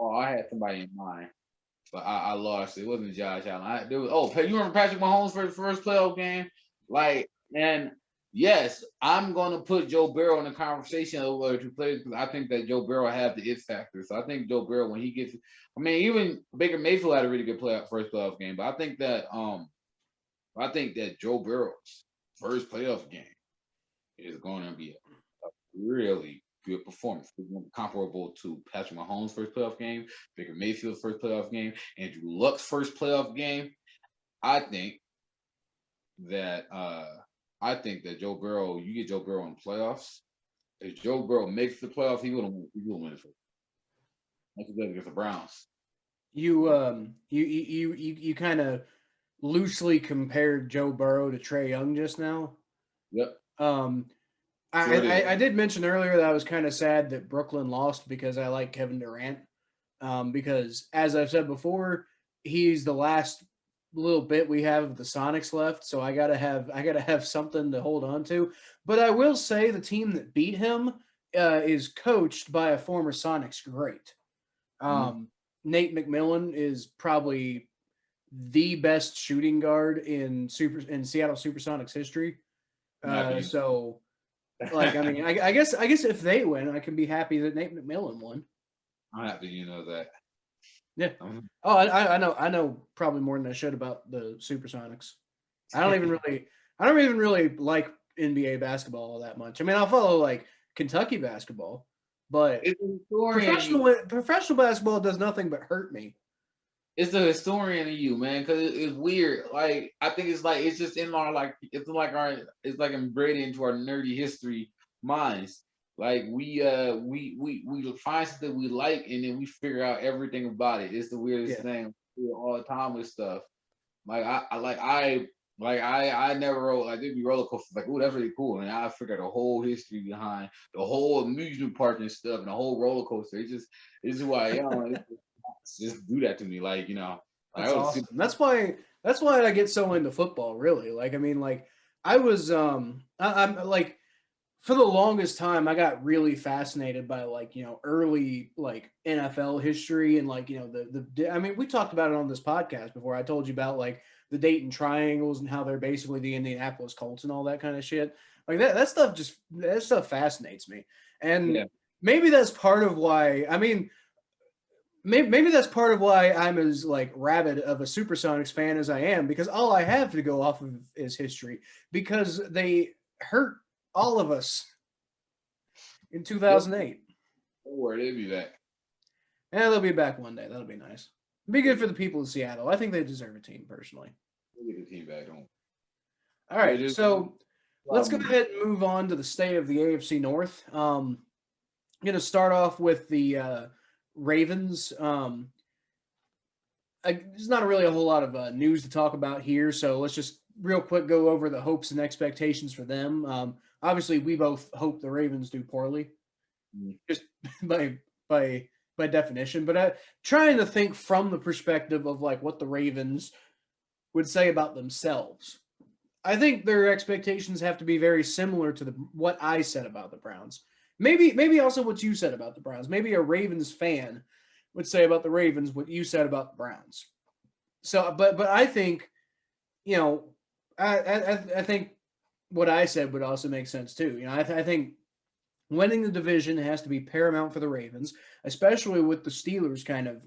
I had somebody in mind, but I lost. It wasn't Josh Allen. You remember Patrick Mahomes' first playoff game? And yes, I'm gonna put Joe Burrow in the conversation of whether to play because I think that Joe Burrow has the it factor. So I think Joe Burrow when he gets, even Baker Mayfield had a really good first playoff game, but I think that Joe Burrow's first playoff game is going to be a really good performance. It's going to be comparable to Patrick Mahomes' first playoff game, Baker Mayfield's first playoff game, Andrew Luck's first playoff game. I think that Joe Burrow, you get Joe Burrow in the playoffs. If Joe Burrow makes the playoffs, he will win it. That's what against the Browns. You kind of loosely compared Joe Burrow to Trae Young just now. Yep. I did mention earlier that I was kind of sad that Brooklyn lost because I like Kevin Durant. Because as I've said before, he's the last little bit we have of the Sonics left, so I gotta have something to hold on to. But I will say the team that beat him is coached by a former Sonics great. Nate McMillan is probably the best shooting guard in Seattle Supersonics history. So, like, I guess if they win, I can be happy that Nate McMillan won. I'm happy you know that. Yeah. Oh, I know probably more than I should about the Supersonics. I don't even really like NBA basketball all that much. I'll follow like Kentucky basketball, but professional basketball does nothing but hurt me. It's the historian in you, man, because it's weird. Like I think it's just in our it's like embedded into our nerdy history minds. Like we find something we like and then we figure out everything about it. It's the weirdest thing all the time with stuff. Like I never wrote like there'd be roller coasters like, oh, that's really cool. And I figured the whole history behind the whole amusement park and stuff and the whole roller coaster. It's who I am. Just do that to me, That's awesome. That's why I get so into football, really. I was I'm like for the longest time I got really fascinated by early NFL history and we talked about it on this podcast before. I told you about the Dayton Triangles and how they're basically the Indianapolis Colts and all that kind of shit. Like that stuff fascinates me. And maybe that's part of why maybe that's part of why I'm as rabid of a Supersonics fan as I am, because all I have to go off of is history, because they hurt all of us in 2008. Where they'll be back. Yeah, they'll be back one day. That'll be nice. It'd be good for the people of Seattle. I think they deserve a team, personally. We'll get the team back on. All right, so let's go ahead and move on to the state of the AFC North. I'm going to start off with the Ravens. There's not really a whole lot of news to talk about here, so let's just real quick go over the hopes and expectations for them. Obviously, we both hope the Ravens do poorly, just by by by definition. But trying to think from the perspective of like what the Ravens would say about themselves. I think their expectations have to be very similar to what I said about the Browns. Maybe also what you said about the Browns. Maybe a Ravens fan would say about the Ravens what you said about the Browns. So, but I think, you know, I think what I said would also make sense too. You know, I think winning the division has to be paramount for the Ravens, especially with the Steelers kind of,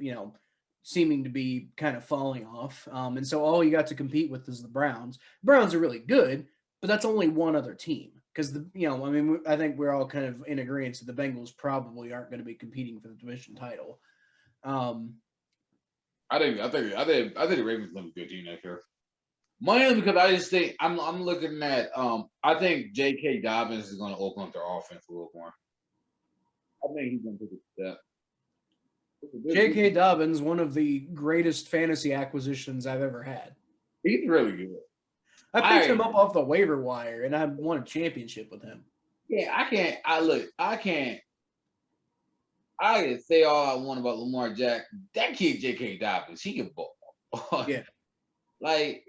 seeming to be kind of falling off. And so all you got to compete with is the Browns. The Browns are really good, but that's only one other team because I think we're all kind of in agreement that the Bengals probably aren't going to be competing for the division title. I think the Ravens look a good team next year. Mainly because I just think I'm looking at I think J.K. Dobbins is going to open up their offense a little more. I think he's going to take a step. J.K. Dobbins, one of the greatest fantasy acquisitions I've ever had. He's really good. I picked him up off the waiver wire, and I won a championship with him. Yeah, I can say all I want about Lamar Jackson. That kid, J.K. Dobbins, he can ball. Yeah. Like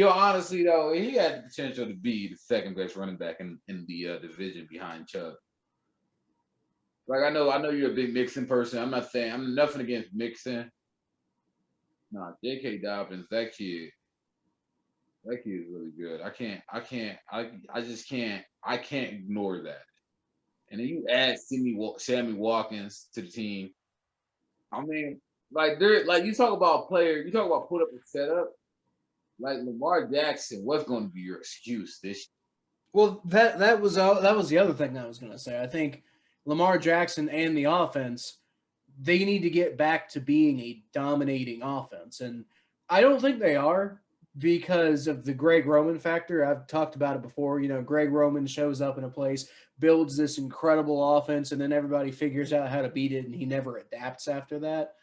honestly though, he had the potential to be the second best running back in the division behind Chubb. Like I know you're a big Mixon person. I'm not saying I'm nothing against Mixon. Nah, J.K. Dobbins, that kid is really good. I just can't ignore that. And then you add Sammy Watkins to the team. I mean, you talk about player, you talk about put up and set up. Like Lamar Jackson, what's going to be your excuse this year? Well, that was the other thing I was going to say. I think Lamar Jackson and the offense, they need to get back to being a dominating offense, and I don't think they are because of the Greg Roman factor. I've talked about it before. Greg Roman shows up in a place, builds this incredible offense, and then everybody figures out how to beat it, and he never adapts after that.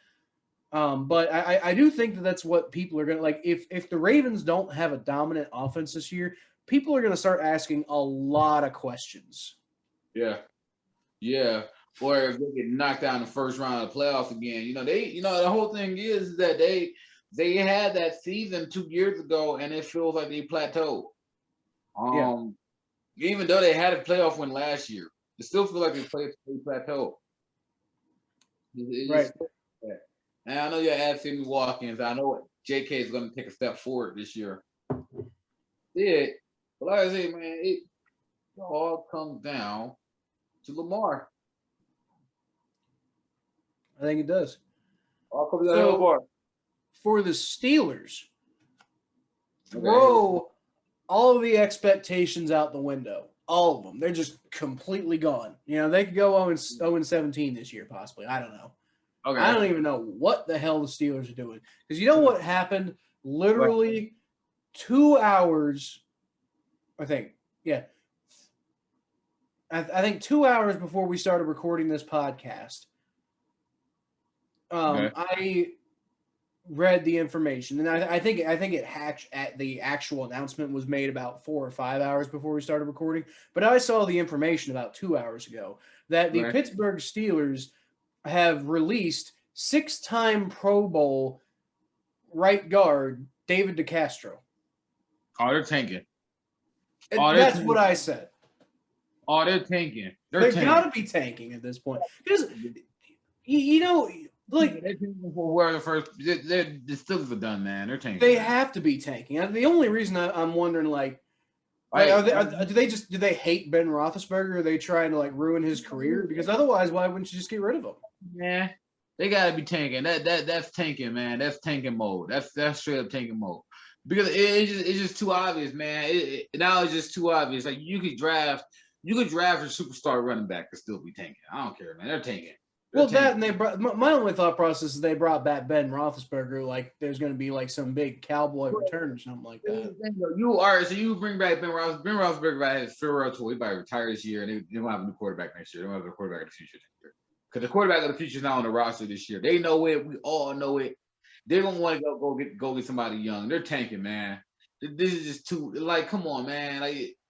But I do think that that's what people are going to like. If the Ravens don't have a dominant offense this year, people are going to start asking a lot of questions. Yeah. Or if they get knocked out in the first round of the playoffs again, the whole thing is that they had that season 2 years ago, and it feels like they plateaued. Even though they had a playoff win last year, it still feels like they plateaued. Right. And I know you add Sammy Watkins. I know J.K. is going to take a step forward this year. Yeah, but like I say, man, it all comes down to Lamar. I think it does. All comes down to Lamar. For the Steelers, throw all of the expectations out the window. All of them. They're just completely gone. They could go 0-17 this year, possibly. I don't know. Okay. I don't even know what the hell the Steelers are doing. Because you know what happened? Literally 2 hours, I think. Yeah. I think 2 hours before we started recording this podcast, I read the information, and I think it hatched at the actual announcement was made about 4 or 5 hours before we started recording. But I saw the information about 2 hours ago that the Pittsburgh Steelers have released 6-time Pro Bowl right guard David DeCastro. Oh, they're tanking. That's what I said. Oh, they're tanking. They've got to be tanking at this point because like they're tanking for where the first. The Steelers are done, man. They're tanking. They have to be tanking. The only reason I'm wondering, do they hate Ben Roethlisberger? Or are they trying to ruin his career? Because otherwise, why wouldn't you just get rid of him? Yeah, they gotta be tanking. That's tanking, man. That's tanking mode. That's straight up tanking mode. Because it's just too obvious, man. Now it's just too obvious. Like you could draft a superstar running back to still be tanking. I don't care, man. They're tanking. That and they brought my only thought process is they brought back Ben Roethlisberger like there's going to be some big cowboy return or something like that. You bring back Ben Roethlisberger. Ben Roethlisberger has farewell tour. He might retire this year, and they won't have a new quarterback next year. They won't have a quarterback in the future next year because the quarterback of the future is not on the roster this year. They know it. We all know it. They're gonna want to go get somebody young. They're tanking, man. this is just too like. Come on, man.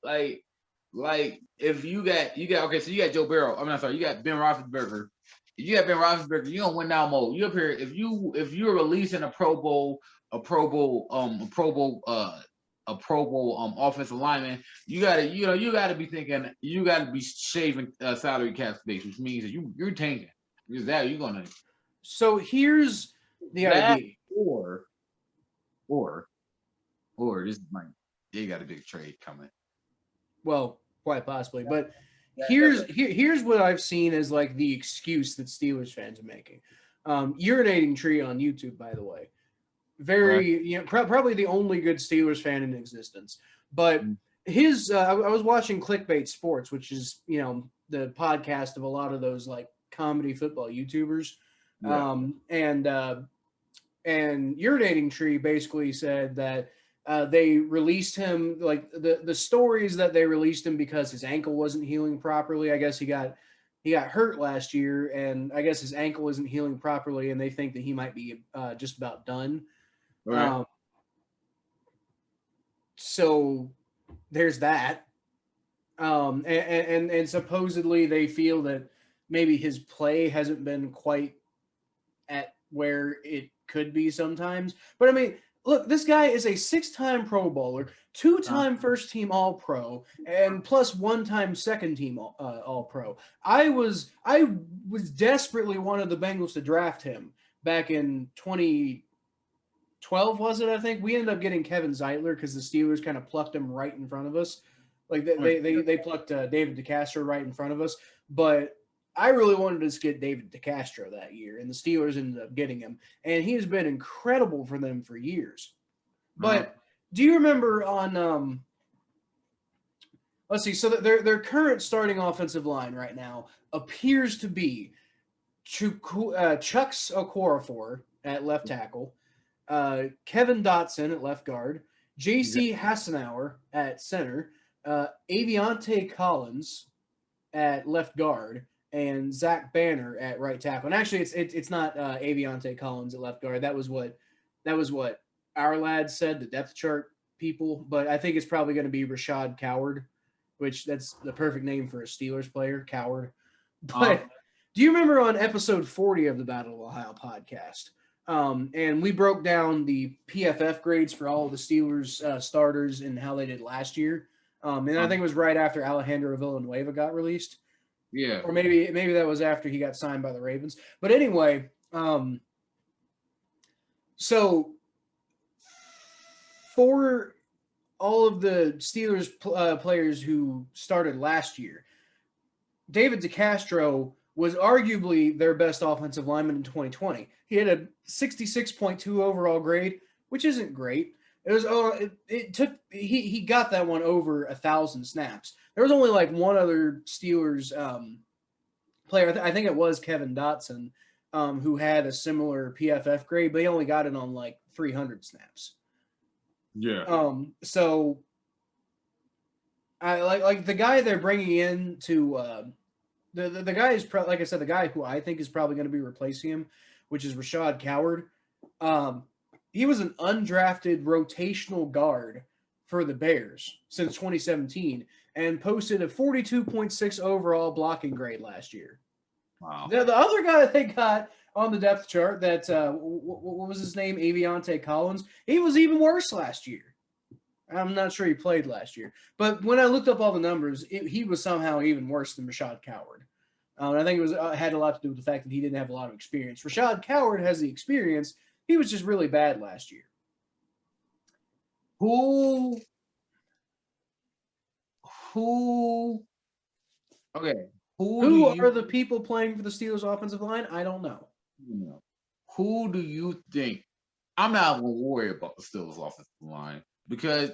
Like if you got okay, so you got Joe Burrow. I'm not sorry. You got Ben Roethlisberger. If you got Ben Roethlisberger, you don't win now mode. You up here if you're releasing a Pro Bowl offensive lineman, you gotta be thinking you gotta be shaving salary cap space, which means that you're tanking. Because that you're gonna So here's the that idea. Or this might they got a big trade coming. Well, quite possibly, but here's what I've seen as like the excuse that Steelers fans are making. Urinating Tree on YouTube, by the way, very probably the only good Steelers fan in existence. But his I was watching Clickbait Sports, which is the podcast of a lot of those like comedy football YouTubers, and Urinating Tree basically said that. They released him like the stories that they released him because his ankle wasn't healing properly. I guess he got hurt last year, and I guess his ankle isn't healing properly, and they think that he might be just about done. Right. So there's that. And supposedly they feel that maybe his play hasn't been quite at where it could be sometimes. But I mean, look, this guy is a 6-time Pro Bowler, 2-time first-team All-Pro, and plus 1-time second-team All-Pro. I was desperately wanted the Bengals to draft him back in 2012, was it? I think we ended up getting Kevin Zeitler because the Steelers kind of plucked him right in front of us. Like they plucked David DeCastro right in front of us, but I really wanted to get David DeCastro that year, and the Steelers ended up getting him, and he has been incredible for them for years. But do you remember on let's see, so their current starting offensive line right now appears to be Chucks Okorafor at left tackle, Kevin Dotson at left guard, J.C. Hassenauer at center, Aviante Collins at left guard, and Zach Banner at right tackle. And actually, it's not Aviante Collins at left guard. That was what our lads said, the depth chart people. But I think it's probably going to be Rashad Coward, which that's the perfect name for a Steelers player, Coward. But do you remember on episode 40 of the Battle of Ohio podcast? And we broke down the PFF grades for all of the Steelers starters and how they did last year. And I think it was right after Alejandro Villanueva got released. Yeah. Or maybe that was after he got signed by the Ravens. But anyway, so for all of the Steelers players who started last year, David DeCastro was arguably their best offensive lineman in 2020. He had a 66.2 overall grade, which isn't great. It was he got that one over 1,000 snaps. There was only like one other Steelers player. I think it was Kevin Dotson, who had a similar PFF grade, but he only got it on like 300 snaps. Yeah. So I like the guy they're bringing in to the guy is like I said, the guy who I think is probably going to be replacing him, which is Rashad Coward. He was an undrafted rotational guard for the Bears since 2017 and posted a 42.6 overall blocking grade last year. Wow. The other guy that they got on the depth chart, that what was his name? Aviante Collins. He was even worse last year. I'm not sure he played last year. But when I looked up all the numbers, he was somehow even worse than Rashad Coward. And I think it had a lot to do with the fact that he didn't have a lot of experience. Rashad Coward has the experience. He was just really bad last year. Who are the people playing for the Steelers offensive line? I don't know. Who do you think? I'm not going to worry about the Steelers offensive line because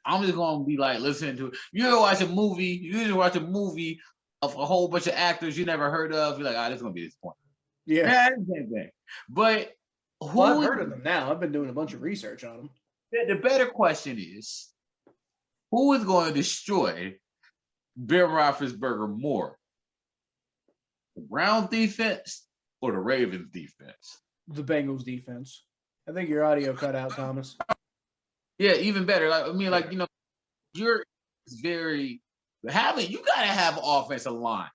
I'm just going to be like listening to it. You ever watch a movie? You usually watch a movie of a whole bunch of actors you never heard of. You're like, this is going to be disappointing. Yeah. That's the same thing. But I've heard of them now. I've been doing a bunch of research on them. The better question is, who is going to destroy Ben Roethlisberger more? The Browns defense or the Ravens defense? The Bengals defense. I think your audio cut out, Thomas. Yeah, even better. Like I mean, like you're very you gotta have an offensive line.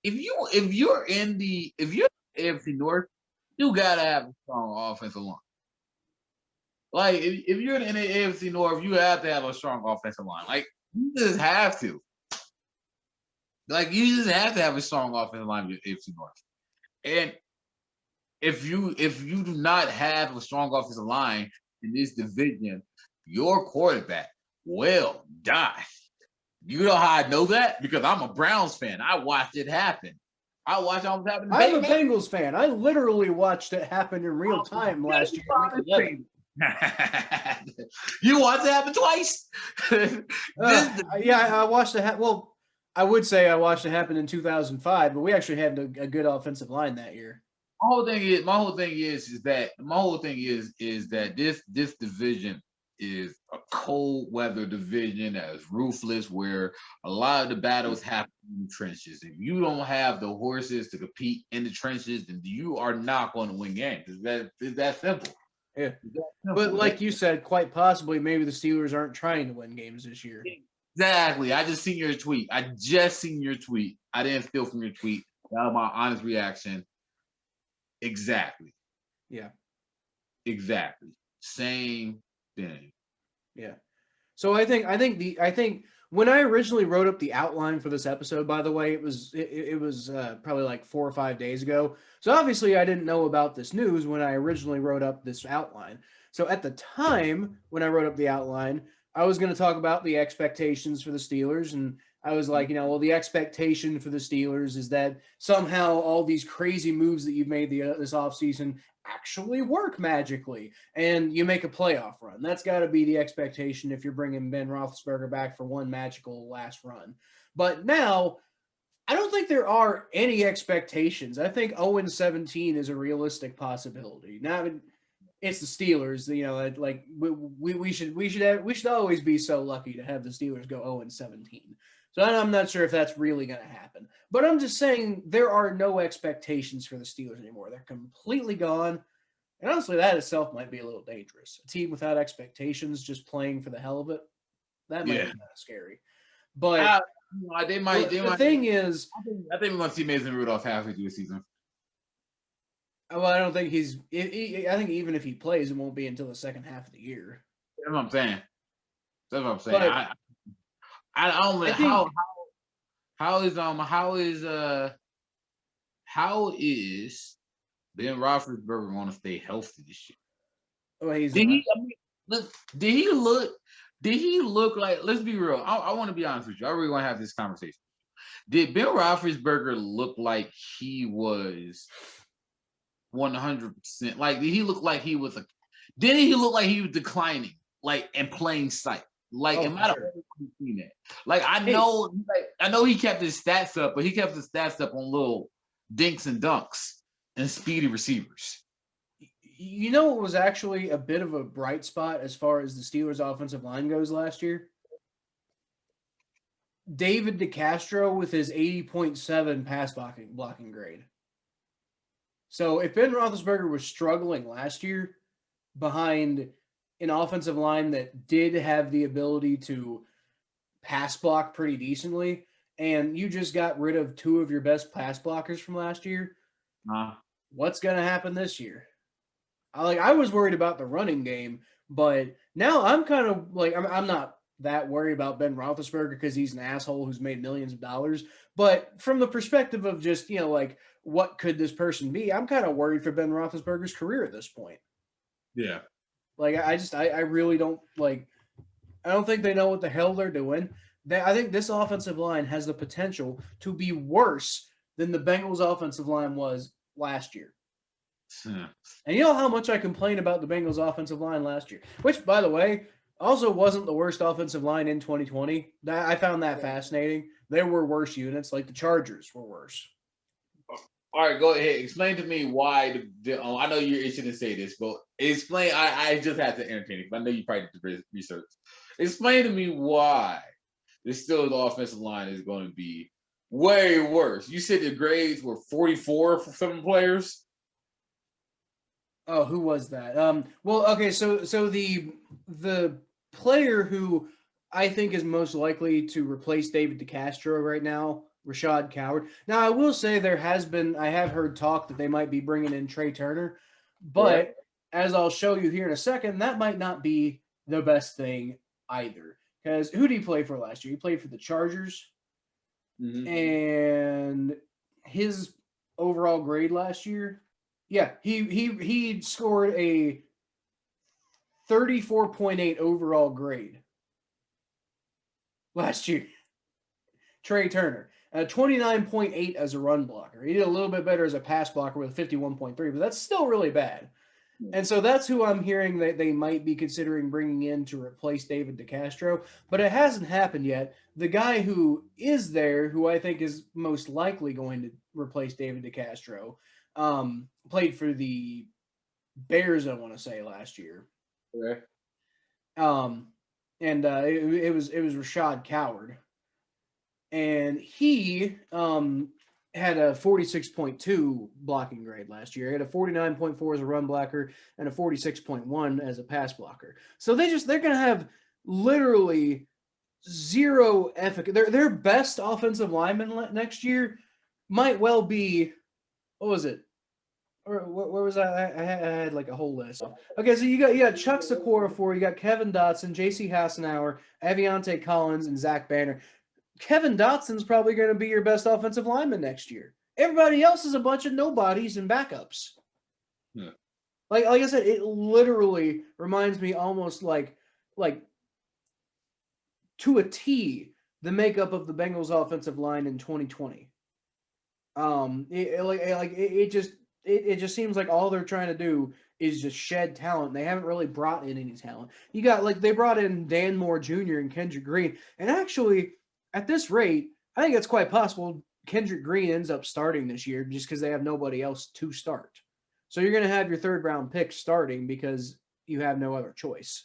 If you're in the AFC North, you gotta have a strong offensive line. Like if you're in the AFC North, you have to have a strong offensive line. Like you just have to. Like you just have to have a strong offensive line in the AFC North. And if you do not have a strong offensive line in this division, your quarterback will die. You know how I know that? Because I'm a Browns fan. I watched it happen. I watched it almost happen. I'm a Bengals fan. I literally watched it happen in real time last year. You watched it happen twice? I watched it. Well, I would say I watched it happen in 2005, but we actually had a good offensive line that year. My whole thing is that this division is a cold weather division that is ruthless, where a lot of the battles happen in the trenches. If you don't have the horses to compete in the trenches, then you are not going to win games. It's that simple. Yeah, but like you said, quite possibly maybe the Steelers aren't trying to win games this year. Exactly. I just seen your tweet. I didn't steal from your tweet. That was my honest reaction. Exactly. Yeah. Exactly. Same thing. Yeah. So I think when I originally wrote up the outline for this episode, by the way, it was probably like 4 or 5 days ago. So obviously I didn't know about this news when I originally wrote up this outline. So at the time when I wrote up the outline, I was going to talk about the expectations for the Steelers, and I was like, the expectation for the Steelers is that somehow all these crazy moves that you've made this offseason actually work magically, and you make a playoff run. That's got to be the expectation if you're bringing Ben Roethlisberger back for one magical last run. But now, I don't think there are any expectations. I think 0-17 is a realistic possibility. Now, I mean, it's the Steelers. Like we should always be so lucky to have the Steelers go 0-17. So I'm not sure if that's really going to happen. But I'm just saying there are no expectations for the Steelers anymore. They're completely gone. And honestly, that itself might be a little dangerous. A team without expectations, just playing for the hell of it, that might be kind of scary. But the thing is, I think we're going to see Mason Rudolph halfway through the season. Well, I don't think I think even if he plays, it won't be until the second half of the year. That's what I'm saying. But I don't know how is Ben Roethlisberger going to stay healthy this year? Well, did he look like? Let's be real. I want to be honest with you. I really want to have this conversation. Did Ben Roethlisberger look like he was 100%? Like, did he look like he was declining, like, in plain sight? Like, am I the only one seen that? Like, I know he kept his stats up, but he kept his stats up on little dinks and dunks and speedy receivers. You know what was actually a bit of a bright spot as far as the Steelers' offensive line goes last year? David DeCastro with his 80.7 pass blocking grade. So if Ben Roethlisberger was struggling last year behind an offensive line that did have the ability to pass block pretty decently, and you just got rid of two of your best pass blockers from last year, what's going to happen this year? I was worried about the running game, but now I'm kind of like, I'm not that worried about Ben Roethlisberger because he's an asshole who's made millions of dollars. But from the perspective of just, like, what could this person be? I'm kind of worried for Ben Roethlisberger's career at this point. Yeah. Like, I really don't, like, I don't think they know what the hell they're doing. I think this offensive line has the potential to be worse than the Bengals offensive line was last year. And you know how much I complained about the Bengals offensive line last year, which, by the way, also wasn't the worst offensive line in 2020. I found that fascinating. There were worse units, like the Chargers were worse. All right, go ahead. Explain to me why I know you're itching to say this, but explain. I just had to entertain it, but I know you probably did the research. Explain to me why the Steelers offensive line is going to be way worse. You said the grades were 44 for some players. Oh, who was that? Well, okay, so the player who I think is most likely to replace David DeCastro right now, Rashad Coward. Now, I will say I have heard talk that they might be bringing in Trey Turner, Right. but as I'll show you here in a second, that might not be the best thing either. Because who did he play for last year? He played for the Chargers, Mm-hmm. and his overall grade last year, yeah, he scored a 34.8 overall grade last year. Trey Turner, 29.8 as a run blocker. He did a little bit better as a pass blocker with 51.3, but that's still really bad. And so that's who I'm hearing that they might be considering bringing in to replace David DeCastro, but it hasn't happened yet. The guy who is there, who I think is most likely going to replace David DeCastro, played for the Bears, I want to say, last year. Okay. It was Rashad Coward, and he had a 46.2 blocking grade last year. He had a 49.4 as a run blocker and a 46.1 as a pass blocker. So they're going to have literally zero efficacy. Their best offensive lineman next year might well be, what was it? Or where was I? I had like a whole list. Okay, so you got Chuck Secora, you got Kevin Dotson, J.C. Hassenauer, Aviante Collins, and Zach Banner. Kevin Dotson's probably going to be your best offensive lineman next year. Everybody else is a bunch of nobodies and backups. Yeah. Like I said, it literally reminds me almost like to a T the makeup of the Bengals offensive line in 2020. It just seems like all they're trying to do is just shed talent. They haven't really brought in any talent. You got they brought in Dan Moore Jr. and Kendrick Green, and actually at this rate, I think it's quite possible Kendrick Green ends up starting this year just because they have nobody else to start. So you're going to have your third round pick starting because you have no other choice.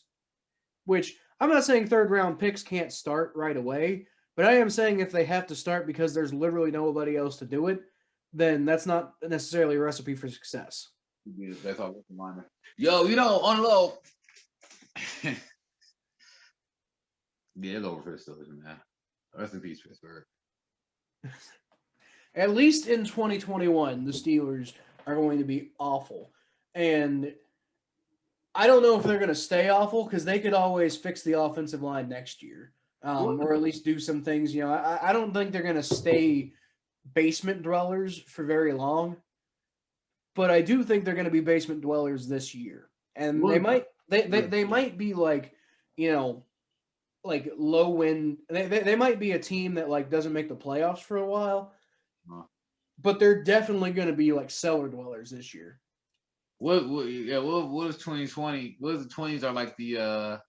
Which I'm not saying third round picks can't start right away, but I am saying if they have to start because there's literally nobody else to do it, then that's not necessarily a recipe for success. That's all. Yo, on the low. Yeah, it's over for the Steelers, man. Rest in peace, Pittsburgh. At least in 2021, the Steelers are going to be awful. And I don't know if they're going to stay awful because they could always fix the offensive line next year, or at least do some things. I don't think they're going to stay basement dwellers for very long, but I do think they're going to be basement dwellers this year, and they might be like low win. They might be a team that doesn't make the playoffs for a while, but they're definitely going to be like cellar dwellers this year. What is 2020? What is the 20s are like the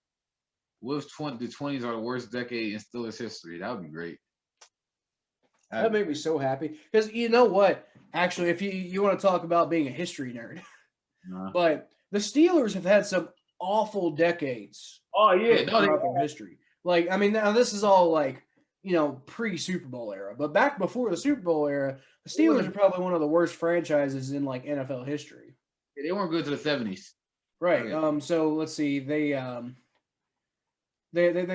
what if the 20s are the worst decade in Steelers history? That would be great. That made me so happy because you know what? Actually, if you want to talk about being a history nerd, but the Steelers have had some awful decades. Oh yeah, throughout their history. Now this is all pre-Super Bowl era, but back before the Super Bowl era, the Steelers are probably one of the worst franchises in NFL history. Yeah, they weren't good to the 70s. Right. Okay. So let's see. They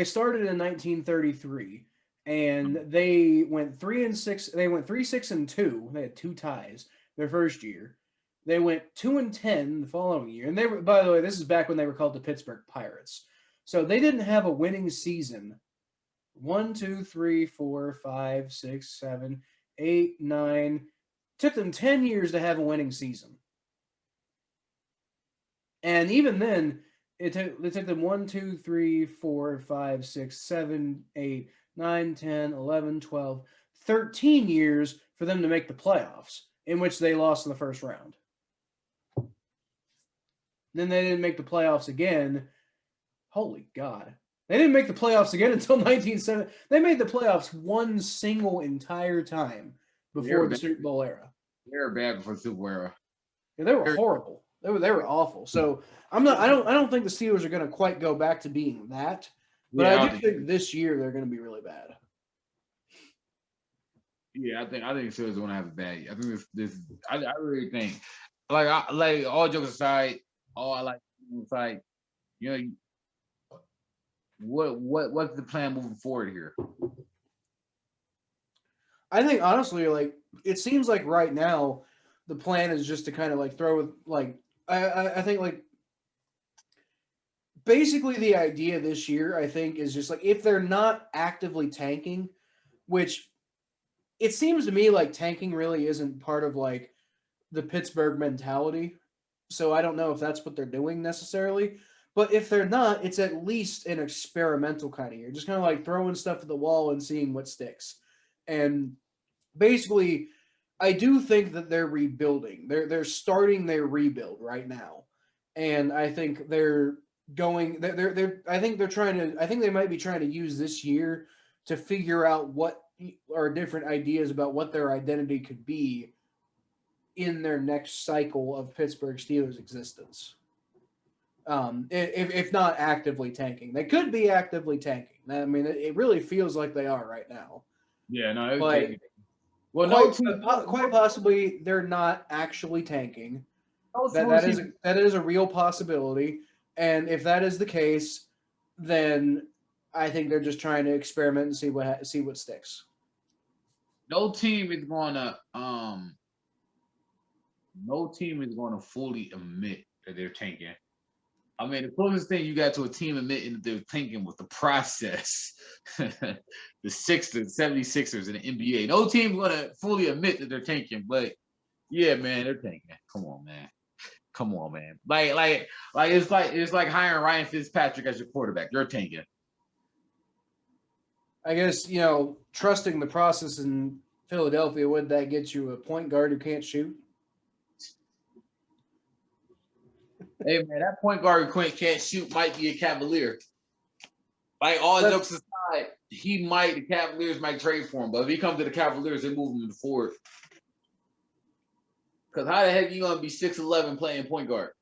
started in 1933, and they went 3-6. They went 3-6-2. They had 2 ties their first year. They went 2-10 the following year, and they were. By the way, this is back when they were called the Pittsburgh Pirates. So they didn't have a winning season. 1, 2, 3, 4, 5, 6, 7, 8, 9. Took them 10 years to have a winning season. And even then, it took them 1, 2, 3, 4, 5, 6, 7, 8, 9, 10, 11, 12, 13 years for them to make the playoffs, in which they lost in the first round. Then they didn't make the playoffs again. Holy God. They didn't make the playoffs again until 1970. They made the playoffs one single entire time before the Super Bowl era. They were bad before the Super Bowl era. Yeah, they were horrible. They were awful. So I don't think the Steelers are going to quite go back to being that. But yeah, I do think this year they're going to be really bad. Yeah, I think Steelers are going to have a bad year. I think I really think like all jokes aside, all I like is like, you know, what's the plan moving forward here? I think honestly, like it seems like right now, the plan is just to kind of like throw like I think like basically the idea this year I think is just like if they're not actively tanking, which it seems to me like tanking really isn't part of like the Pittsburgh mentality. So I don't know if that's what they're doing necessarily. But if they're not, it's at least an experimental kind of year. Just kind of like throwing stuff at the wall and seeing what sticks. And basically, I do think that they're rebuilding. They're starting their rebuild right now. And I think they're going they're I think they're trying to I think they might be trying to use this year to figure out what are different ideas about what their identity could be in their next cycle of Pittsburgh Steelers existence. If not actively tanking, they could be actively tanking. I mean, it really feels like they are right now. Yeah, no, But well, quite possibly they're not actually tanking. That is a real possibility, and if that is the case, then I think they're just trying to experiment and see what sticks. no team is gonna fully admit that they're tanking. I mean, the closest thing you got to a team admitting that they're tanking was the process. The 76ers in the NBA. No team's gonna fully admit that they're tanking, but yeah, man, they're tanking. Come on, man. Like it's like hiring Ryan Fitzpatrick as your quarterback. You're tanking. I guess, trusting the process in Philadelphia, would that get you a point guard who can't shoot? Hey man, that point guard who can't shoot might be a Cavalier. Like all jokes aside, the Cavaliers might trade for him, but if he comes to the Cavaliers, they move him to forward. Because how the heck are you gonna be 6'11" playing point guard?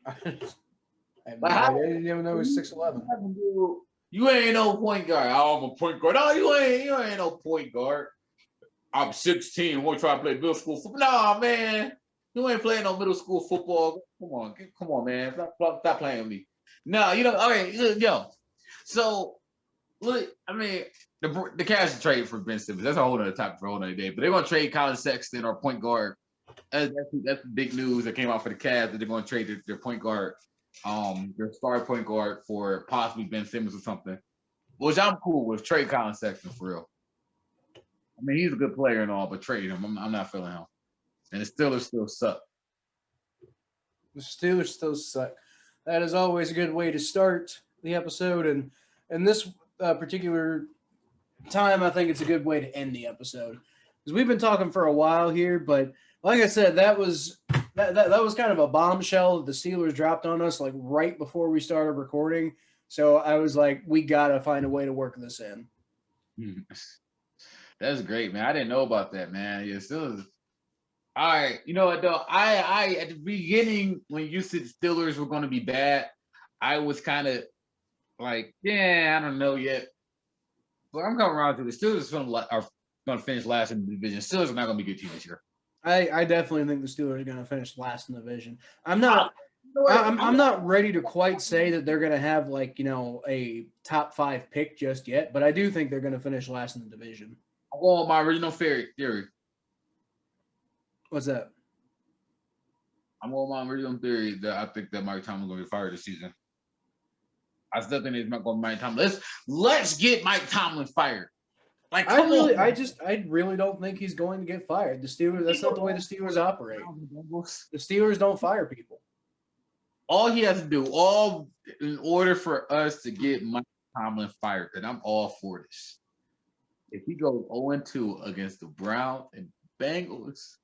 I didn't even know he was 6'11". You ain't no point guard. Oh, I'm a point guard. No, you ain't no point guard. I'm 16. I'm gonna try to play middle school football. No, man. You ain't playing no middle school football. Come on, man. Stop playing with me. No, all right, yo. So, look, I mean, the Cavs should trade for Ben Simmons. That's a whole other topic for a whole other day. But they're going to trade Colin Sexton, or point guard. That's the big news that came out for the Cavs, that they're going to trade their point guard, their star point guard, for possibly Ben Simmons or something. Which I'm cool with. Trade Colin Sexton for real. I mean, he's a good player and all, but trade him. I'm not feeling him. And the Steelers still suck. The Steelers still suck. That is always a good way to start the episode. And this particular time, I think it's a good way to end the episode. Because we've been talking for a while here, but like I said, that was kind of a bombshell that the Steelers dropped on us like right before we started recording. So I was like, we got to find a way to work this in. That's great, man. I didn't know about that, man. Yeah, Steelers. All right, you know what though? I at the beginning, when you said the Steelers were going to be bad, I was kind of like, yeah, I don't know yet. But I'm coming around to the Steelers are going to finish last in the division. Steelers are not going to be a good team this year. I definitely think the Steelers are going to finish last in the division. I'm not ready to quite say that they're going to have a top 5 pick just yet, but I do think they're going to finish last in the division. I'm going with my original theory. What's that? I'm on my original theory that I think that Mike Tomlin's going to get fired this season. I still think it's not going to be Mike Tomlin. Let's get Mike Tomlin fired. Like, I really don't think he's going to get fired. The Steelers, that's not the way the Steelers operate. The Steelers don't fire people. All he has to do, in order for us to get Mike Tomlin fired, and I'm all for this. If he goes 0-2 against the Browns and Bengals,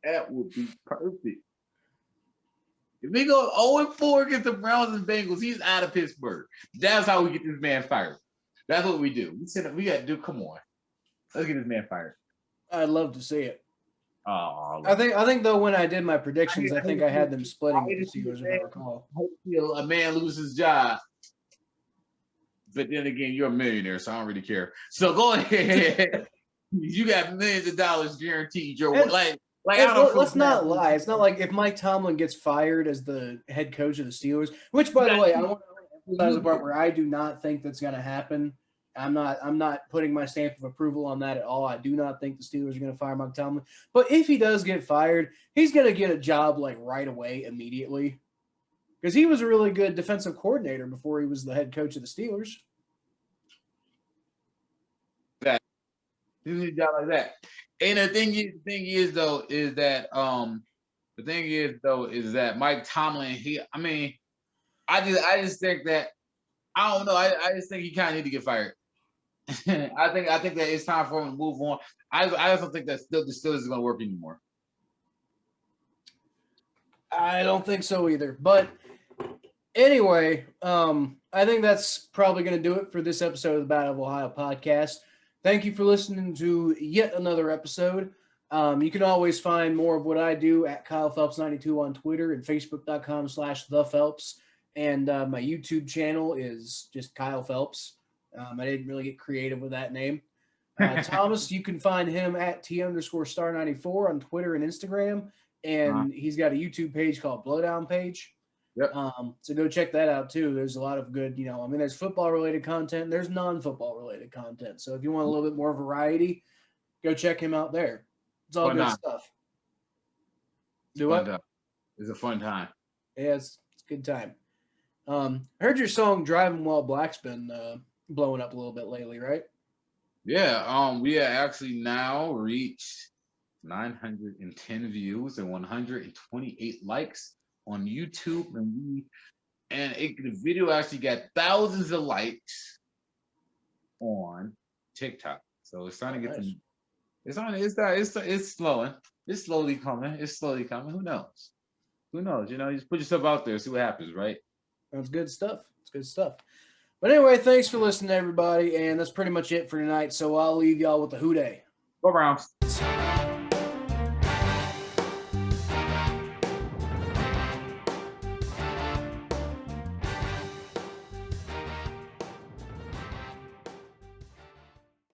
that would be perfect. If he goes 0-4 against the Browns and Bengals, he's out of Pittsburgh. That's how we get this man fired. That's what we do. We got to do. Come on, let's get this man fired. I'd love to see it. Oh, I think though, when I did my predictions, I think I had them splitting the Steelers, if I recall. A man loses his job, but then again, you're a millionaire, so I don't really care. So go ahead. You got millions of dollars guaranteed. Like, Hey, I don't feel let's not bad. lie. It's not like if Mike Tomlin gets fired as the head coach of the Steelers, which, by the way, I want to emphasize the part where I do not think that's going to happen. I'm not putting my stamp of approval on that at all. I do not think the Steelers are going to fire Mike Tomlin. But if he does get fired, he's going to get a job like right away, immediately, because he was a really good defensive coordinator before he was the head coach of the Steelers. You need a job like that. And the thing is that Mike Tomlin, I just think that I don't know. I just think he kind of need to get fired. I think that it's time for him to move on. I just don't think that the Steelers is going to work anymore. I don't think so either. But anyway, I think that's probably going to do it for this episode of the Battle of Ohio podcast. Thank you for listening to yet another episode. You can always find more of what I do at Kyle Phelps92 on Twitter and Facebook.com/ThePhelps. And my YouTube channel is just Kyle Phelps. I didn't really get creative with that name. Thomas, you can find him at T_star94 on Twitter and Instagram. And he's got a YouTube page called Blowdown Page. Yep. So go check that out too. There's a lot of good, there's football related content. There's non-football related content. So if you want a little bit more variety, go check him out there. It's all good stuff. Do what? It's a fun time. Yeah, it's a good time. I heard your song "Driving While Black's" been blowing up a little bit lately, right? Yeah. We have actually now reached 910 views and 128 likes on YouTube, the video actually got thousands of likes on TikTok. So it's starting to get some. It's slowing. It's slowly coming. Who knows? Just put yourself out there, see what happens, right? That's good stuff. It's good stuff. But anyway, thanks for listening, everybody, and that's pretty much it for tonight. So I'll leave y'all with the Who Dey. Go Browns.